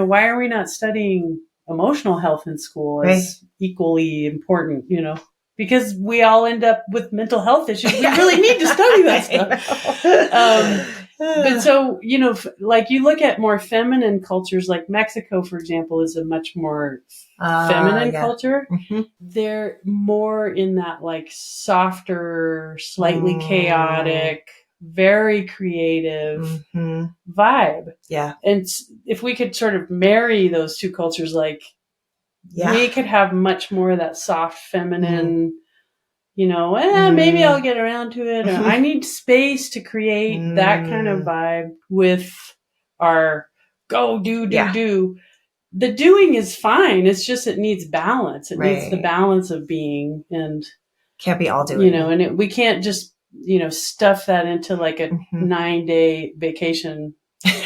why are we not studying emotional health in school as equally important, because we all end up with mental health issues. We really need to study that stuff. But so, like you look at more feminine cultures, like Mexico, for example, is a much more feminine culture. Mm-hmm. They're more in that like softer, slightly chaotic, very creative vibe. Yeah. And if we could sort of marry those two cultures, like we could have much more of that soft feminine, maybe I'll get around to it. Or I need space to create that kind of vibe with our go, do. The doing is fine. It's just, it needs balance. It needs the balance of being, and can't be all doing, and we can't just, stuff that into like a 9-day vacation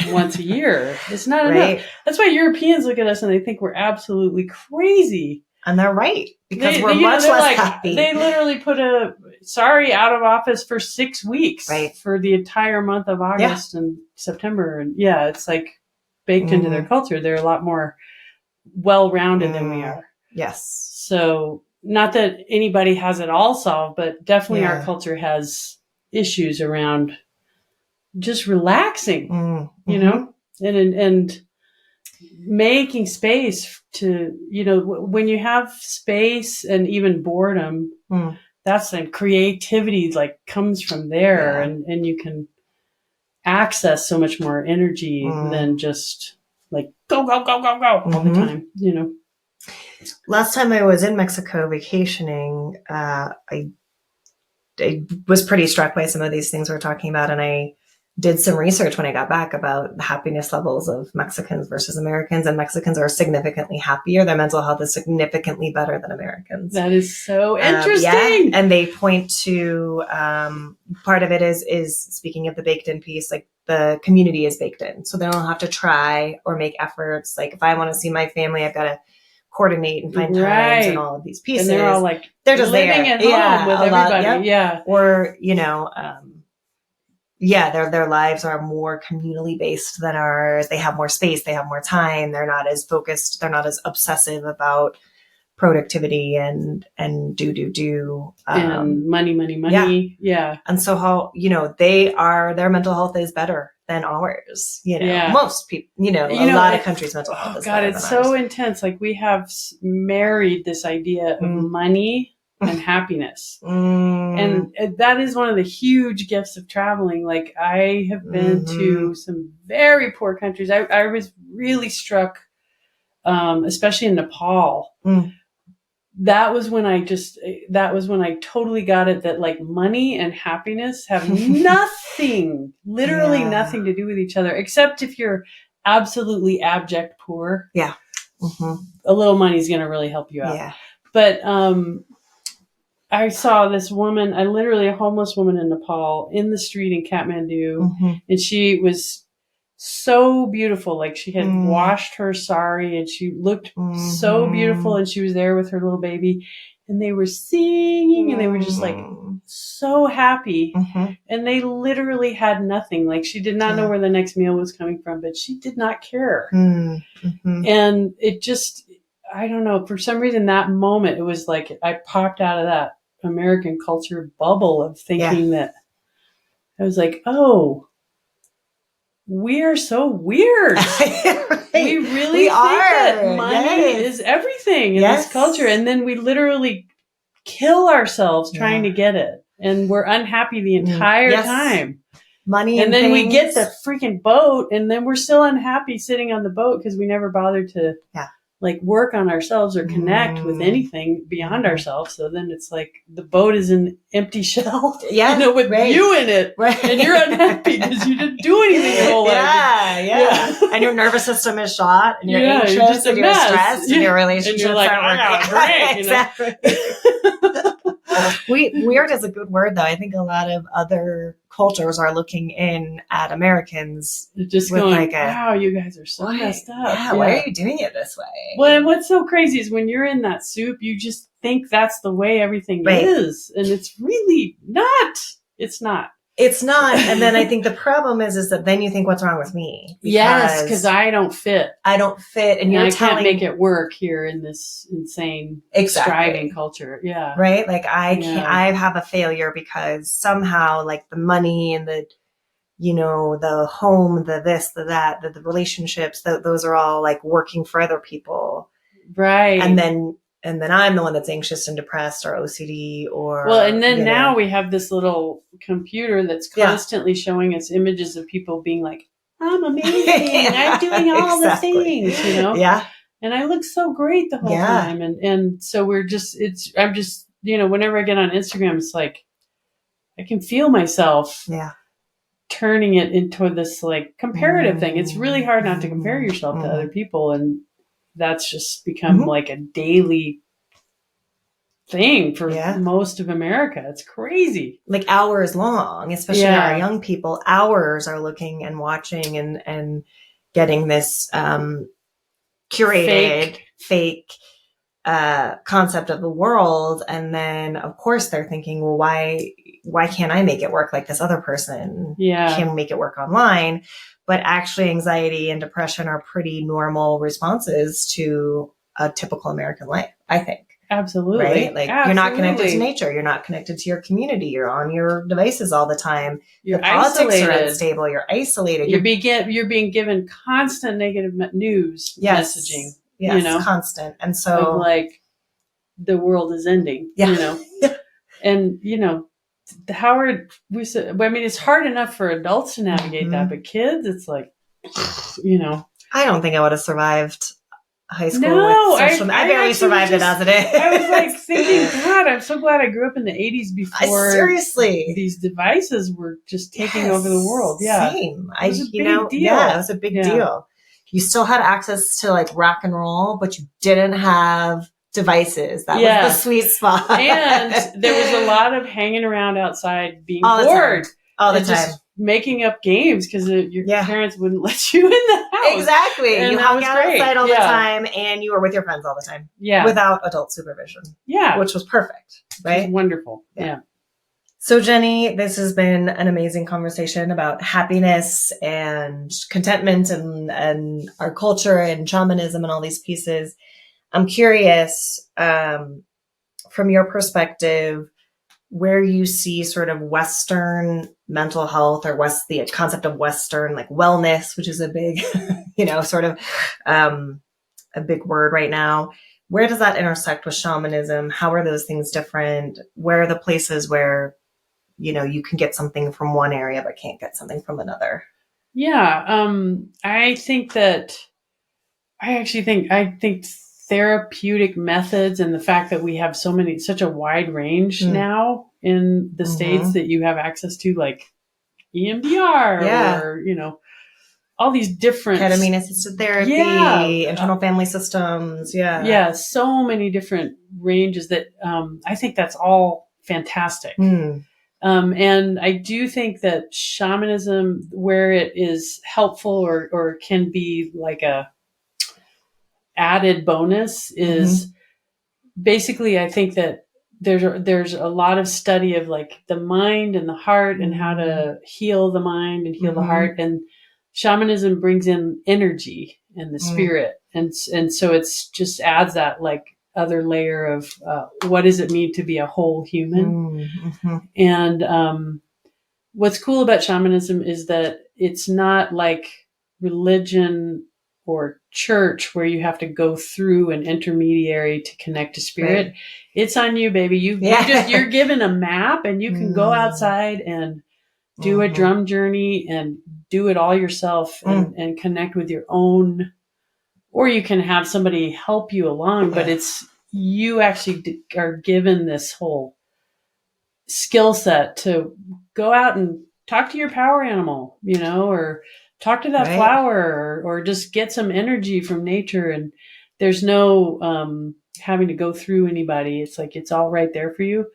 once a year. It's not enough. That's why Europeans look at us and they think we're absolutely crazy. And they're right, because we're much less happy. They literally put out of office for 6 weeks for the entire month of August and September. And it's like baked into their culture. They're a lot more well-rounded than we are. Yes. So not that anybody has it all solved, but definitely our culture has issues around just relaxing, and making space to, when you have space and even boredom, that's when creativity like comes from there, and you can access so much more energy than just like go all the time, Last time I was in Mexico vacationing, I was pretty struck by some of these things we're talking about, and I did some research when I got back about the happiness levels of Mexicans versus Americans, and Mexicans are significantly happier. Their mental health is significantly better than Americans. That is so interesting. And they point to part of it is speaking of the baked in piece, like the community is baked in, so they don't have to try or make efforts. Like if I want to see my family, I've got to coordinate and find times and all of these pieces. And they're all like they're just living there. at home with everybody. Yep. Or their lives are more communally based than ours. They have more space. They have more time. They're not as focused. They're not as obsessive about productivity and do. And money. Yeah. And so how, their mental health is better than ours. Most people, a lot of countries' mental health is better it's than so ours. intense. Like we have married this idea of money and happiness. And that is one of the huge gifts of traveling. Like I have been to some very poor countries. I was really struck, especially in Nepal. That was when I totally got it that like money and happiness have nothing, literally nothing to do with each other, except if you're absolutely abject poor. Yeah. A little money is going to really help you out. Yeah. But, I saw this woman, literally a homeless woman in Nepal in the street in Kathmandu, and she was so beautiful. Like she had washed her sari and she looked so beautiful, and she was there with her little baby, and they were singing and they were just like so happy. And they literally had nothing. Like she did not know where the next meal was coming from, but she did not care. And it just, I don't know, for some reason that moment, it was like I popped out of that American culture bubble of thinking that I was like, oh, we are so weird. Right. We really think that money is everything in this culture. And then we literally kill ourselves trying to get it. And we're unhappy the entire time. Money and then we get the freaking boat, and then we're still unhappy sitting on the boat because we never bothered to like work on ourselves or connect with anything beyond ourselves. So then it's like the boat is an empty shell, with you in it, and you're unhappy because you didn't do anything your whole life. And your nervous system is shot, and you're anxious, and you're stressed, and your relationships aren't working. Weird is a good word, though. I think a lot of other cultures are looking in at Americans, just going, like, wow, you guys are so messed up. Yeah, why are you doing it this way? Well, and what's so crazy is when you're in that soup, you just think that's the way everything is. And it's really not. It's not. It's not. And then I think the problem is that then you think, what's wrong with me? Because I don't fit. And I can't make it work here in this insane striving culture. Yeah. Right. Like I can't, I have a failure because somehow like the money and the, the home, the this, the that, the relationships, those are all like working for other people. Right. And then I'm the one that's anxious and depressed or OCD or... Well, and then now we have this little computer that's constantly showing us images of people being like, I'm amazing. I'm doing all the things, Yeah. And I look so great the whole time. And so I'm just, whenever I get on Instagram, it's like, I can feel myself turning it into this like comparative thing. It's really hard not to compare yourself to other people. And that's just become like a daily thing for most of America. It's crazy. Like hours long, especially our young people, hours are looking and watching and getting this curated fake concept of the world. And then of course they're thinking, well, why can't I make it work like this other person can make it work online? But actually anxiety and depression are pretty normal responses to a typical American life, I think. Absolutely. Right? Like you're not connected to nature. You're not connected to your community. You're on your devices all the time. Your politics are unstable. You're isolated. You're being given constant negative news messaging. Yes, constant. And so like the world is ending, and Howard, it's hard enough for adults to navigate that, but kids, it's like, I don't think I would have survived high school with social. I barely survived it as it is. I was like thinking, God, I'm so glad I grew up in the 80s before seriously these devices were just taking over the world. Yeah. Same. It was a big deal. Yeah, it was a big deal. You still had access to like rock and roll, but you didn't have devices. That was the sweet spot. And there was a lot of hanging around outside being bored. All the time. Just making up games because your parents wouldn't let you in the house. Exactly. And you hung out outside all the time and you were with your friends all the time. Yeah. Without adult supervision. Yeah. Which was perfect. Right? It was wonderful. Yeah. So Jenny, this has been an amazing conversation about happiness and contentment and our culture and shamanism and all these pieces. I'm curious, from your perspective, where you see sort of Western mental health or the concept of Western like wellness, which is a big, sort of a big word right now. Where does that intersect with shamanism? How are those things different? Where are the places where, you can get something from one area but can't get something from another? Yeah. I think therapeutic methods and the fact that we have such a wide range now in the States that you have access to, like EMDR or, all these different ketamine assisted therapy, internal family systems. Yeah. Yeah. So many different ranges that, I think that's all fantastic. And I do think that shamanism, where it is helpful or can be like a added bonus, is basically, I think that there's a lot of study of like the mind and the heart and how to heal the mind and heal the heart. And shamanism brings in energy and the spirit. And so it's just adds that like other layer of what does it mean to be a whole human? And what's cool about shamanism is that it's not like religion or church where you have to go through an intermediary to connect to spirit. Right. It's on you, baby. You're given a map and you can go outside and do a drum journey and do it all yourself and connect with your own, or you can have somebody help you along, but you actually are given this whole skill set to go out and talk to your power animal, or talk to that flower or just get some energy from nature. And there's no having to go through anybody. It's like, it's all right there for you.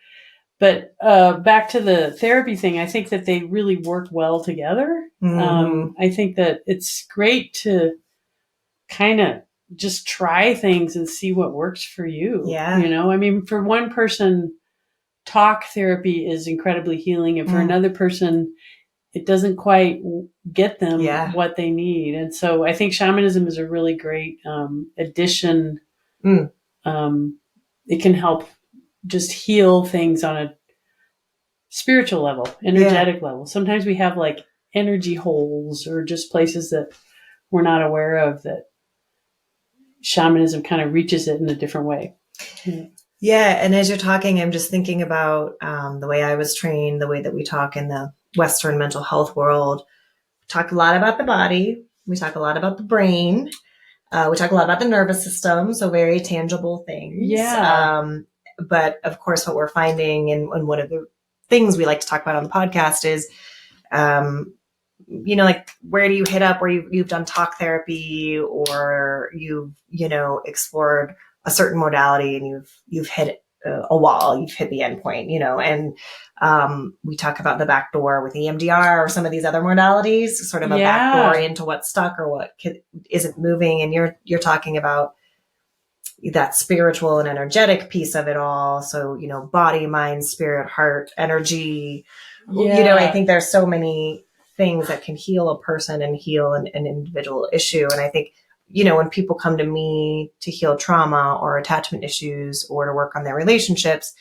But back to the therapy thing, I think that they really work well together. I think that it's great to kind of just try things and see what works for you. Yeah. I mean, for one person, talk therapy is incredibly healing. And for another person, it doesn't quite get them what they need. And so I think shamanism is a really great addition. It can help just heal things on a spiritual level, energetic level. Sometimes we have like energy holes or just places that we're not aware of, that shamanism kind of reaches it in a different way. Yeah. And as you're talking, I'm just thinking about the way I was trained, the way that we talk in the Western mental health world. We talk a lot about the body. We talk a lot about the brain. We talk a lot about the nervous system. So very tangible things. Yeah. But of course, what we're finding and one of the things we like to talk about on the podcast is, like where do you hit up where you've done talk therapy or you've, explored a certain modality and you've hit a wall, you've hit the end point, and we talk about the back door with EMDR or some of these other modalities, sort of a back door into what's stuck or what isn't moving. And you're talking about that spiritual and energetic piece of it all. So, body, mind, spirit, heart, energy, I think there's so many things that can heal a person and heal an individual issue. And I think, when people come to me to heal trauma or attachment issues or to work on their relationships,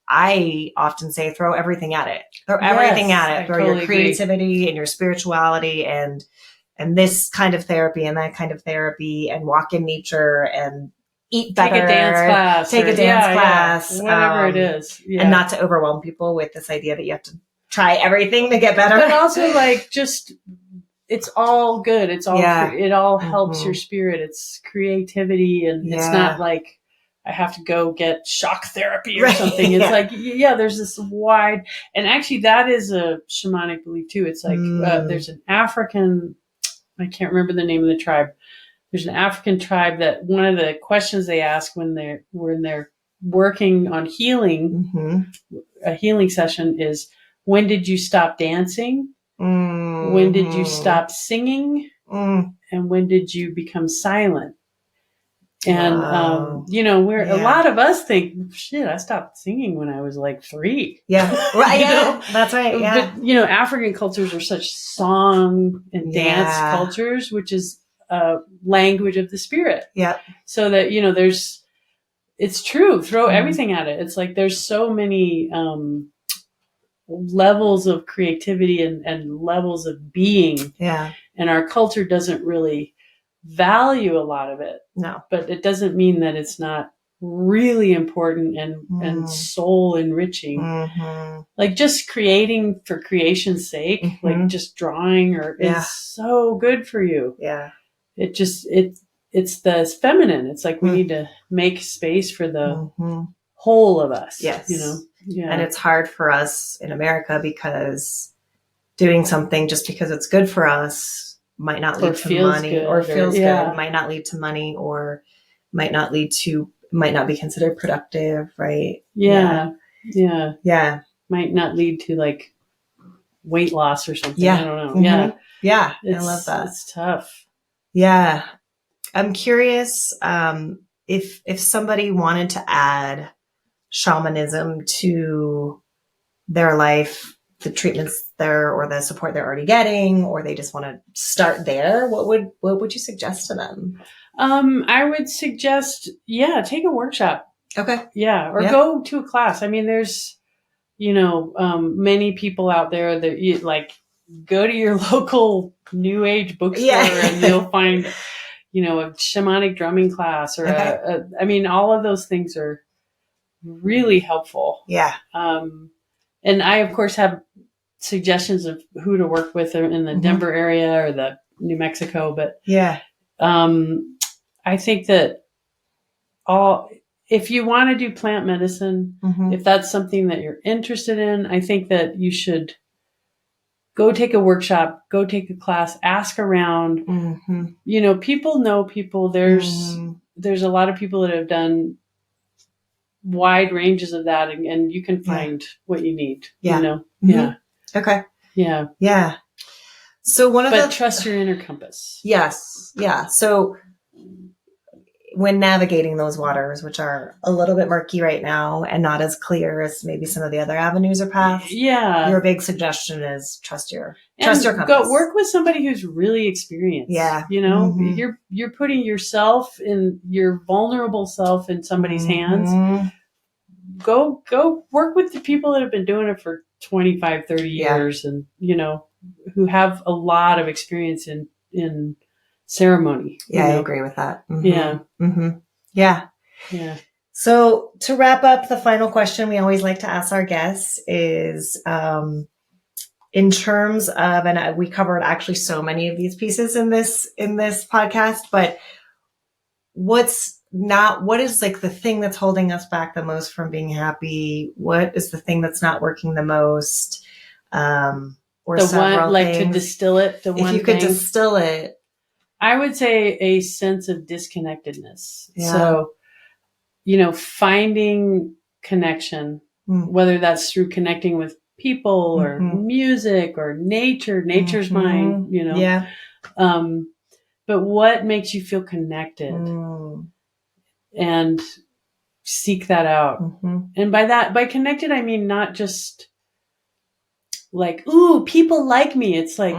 I often say, throw everything at it. Throw everything at it. Throw your creativity and your spirituality and this kind of therapy and that kind of therapy, and walk in nature and eat better. Take a dance class. Whatever it is. Yeah. And not to overwhelm people with this idea that you have to try everything to get better. But also like just it's all good. It's all, it all helps your spirit. It's creativity, and it's not like I have to go get shock therapy or something. It's like, there's this wide, and actually that is a shamanic belief too. It's like, there's an African, I can't remember the name of the tribe. There's an African tribe that one of the questions they ask when they're working on healing, a healing session is, when did you stop dancing? When did you stop singing? And when did you become silent? And, you know, a lot of us think, shit, I stopped singing when I was like 3. Yeah. Right. know? That's right. Yeah. But, you know, African cultures are such song and dance cultures, which is a language of the spirit. Yeah. So that, you know, it's true. Throw everything at it. It's like, there's so many, levels of creativity and levels of being. Yeah. And our culture doesn't really value a lot of it. No. But it doesn't mean that it's not really important and soul enriching. Like just creating for creation's sake, like just drawing is so good for you. Yeah. It just, it's the feminine. It's like we need to make space for the whole of us. Yes. You know? Yeah. And it's hard for us in America because doing something just because it's good for us might not lead to money or feels good, might not lead to money or might not be considered productive, right? Yeah. Yeah. Yeah. Might not lead to like weight loss or something. Yeah. I don't know. Yeah. I love that. It's tough. Yeah. I'm curious, if somebody wanted to add shamanism to their life, the treatments or the support they're already getting, or they just want to start there, what would you suggest to them? I would suggest, take a workshop. Okay. Yeah. Or go to a class. I mean, there's, you know, many people out there that you like, go to your local new age bookstore and you'll find, you know, a shamanic drumming class or I mean, all of those things are really helpful. Yeah. And I, of course, have suggestions of who to work with in the Denver area or the New Mexico. But I think that if you want to do plant medicine, if that's something that you're interested in, I think that you should go take a workshop, go take a class, ask around. You know, people know people. There's a lot of people that have done wide ranges of that, and you can find what you need. You know? Yeah. Okay. Yeah. Yeah. So trust your inner compass. Yes. Yeah. So when navigating those waters, which are a little bit murky right now and not as clear as maybe some of the other avenues or paths, your big suggestion is trust your compass. Go work with somebody who's really experienced. Yeah. You know, you're putting yourself in your vulnerable self in somebody's hands. Go work with the people that have been doing it for 25, 30 years and, you know, who have a lot of experience in ceremony. Yeah, I agree with that. Yeah. Yeah. Yeah. So to wrap up, the final question we always like to ask our guests is, in terms of, and we covered actually so many of these pieces in this podcast, but what is like the thing that's holding us back the most from being happy? What is the thing that's not working the most? Or the several one, like things. to distill it, if you could distill it. I would say a sense of disconnectedness. Yeah. So, you know, finding connection, whether that's through connecting with people or music or nature's mine, you know. Yeah. But what makes you feel connected? And seek that out. And by connected, I mean not just like, ooh, people like me. It's like,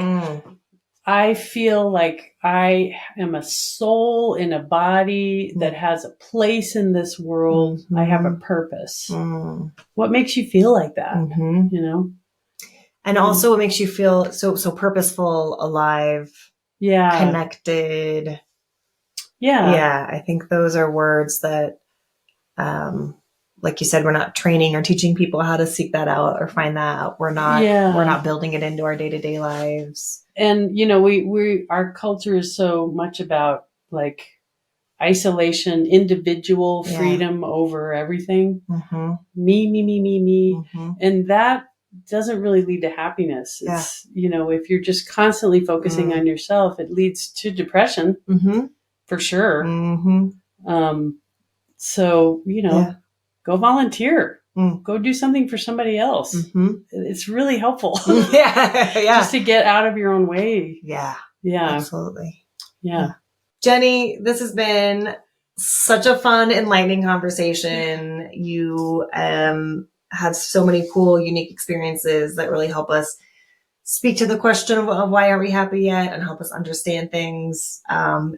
I feel like I am a soul in a body that has a place in this world. I have a purpose. What makes you feel like that? You know? And also what makes you feel so purposeful, alive, connected. Yeah. I think those are words that like you said, we're not training or teaching people how to seek that out or find that out. We're not building it into our day-to-day lives. And, our culture is so much about like isolation, individual freedom over everything. Mm-hmm. Me. Mm-hmm. And that doesn't really lead to happiness. It's, if you're just constantly focusing on yourself, it leads to depression for sure. Mm-hmm. So, go volunteer, go do something for somebody else. Mm-hmm. It's really helpful. Just to get out of your own way. Yeah. Absolutely. Yeah. Jenny, this has been such a fun, enlightening conversation. You have so many cool, unique experiences that really help us speak to the question of why aren't we happy yet, and help us understand things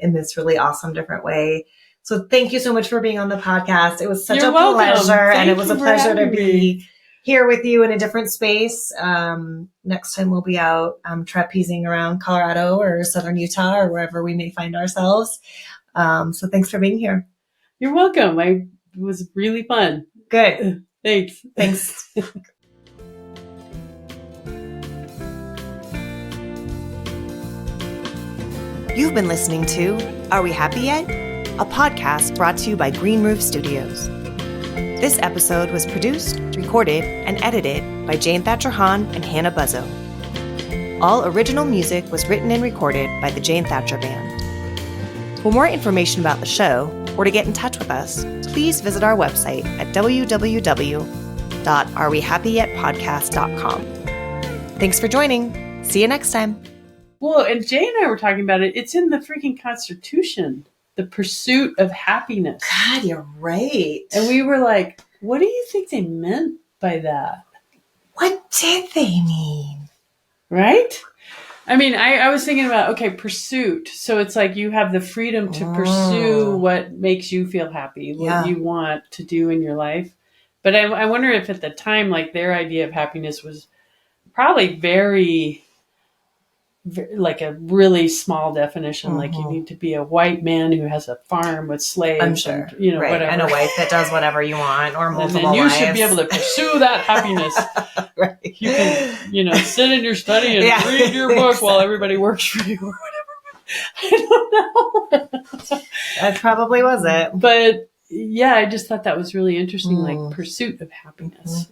in this really awesome, different way. So thank you so much for being on the podcast. It was such a pleasure, and it was a pleasure to be here with you in a different space. Next time we'll be out trapezing around Colorado or Southern Utah or wherever we may find ourselves. So thanks for being here. You're welcome. It was really fun. Good. Thanks. You've been listening to Are We Happy Yet? A podcast brought to you by Green Roof Studios. This episode was produced, recorded, and edited by Jane Thatcher Hahn and Hannah Buzzo. All original music was written and recorded by the Jane Thatcher Band. For more information about the show, or to get in touch with us, please visit our website at www.arewehappyyetpodcast.com. Thanks for joining. See you next time. Well, and Jay and I were talking about it. It's in the freaking Constitution. The pursuit of happiness. God, you're right. And we were like, what do you think they meant by that? What did they mean? Right? I mean, I was thinking about, pursuit. So it's like you have the freedom to pursue what makes you feel happy, what you want to do in your life. But I wonder if at the time, like their idea of happiness was probably very like a really small definition, like you need to be a white man who has a farm with slaves, I'm sure. and, whatever. And a wife that does whatever you want, or multiple and you wives. should be able to pursue that happiness. Right. You can, sit in your study and read your book while everybody works for you or whatever. I don't know. That probably was it. But yeah, I just thought that was really interesting, like pursuit of happiness,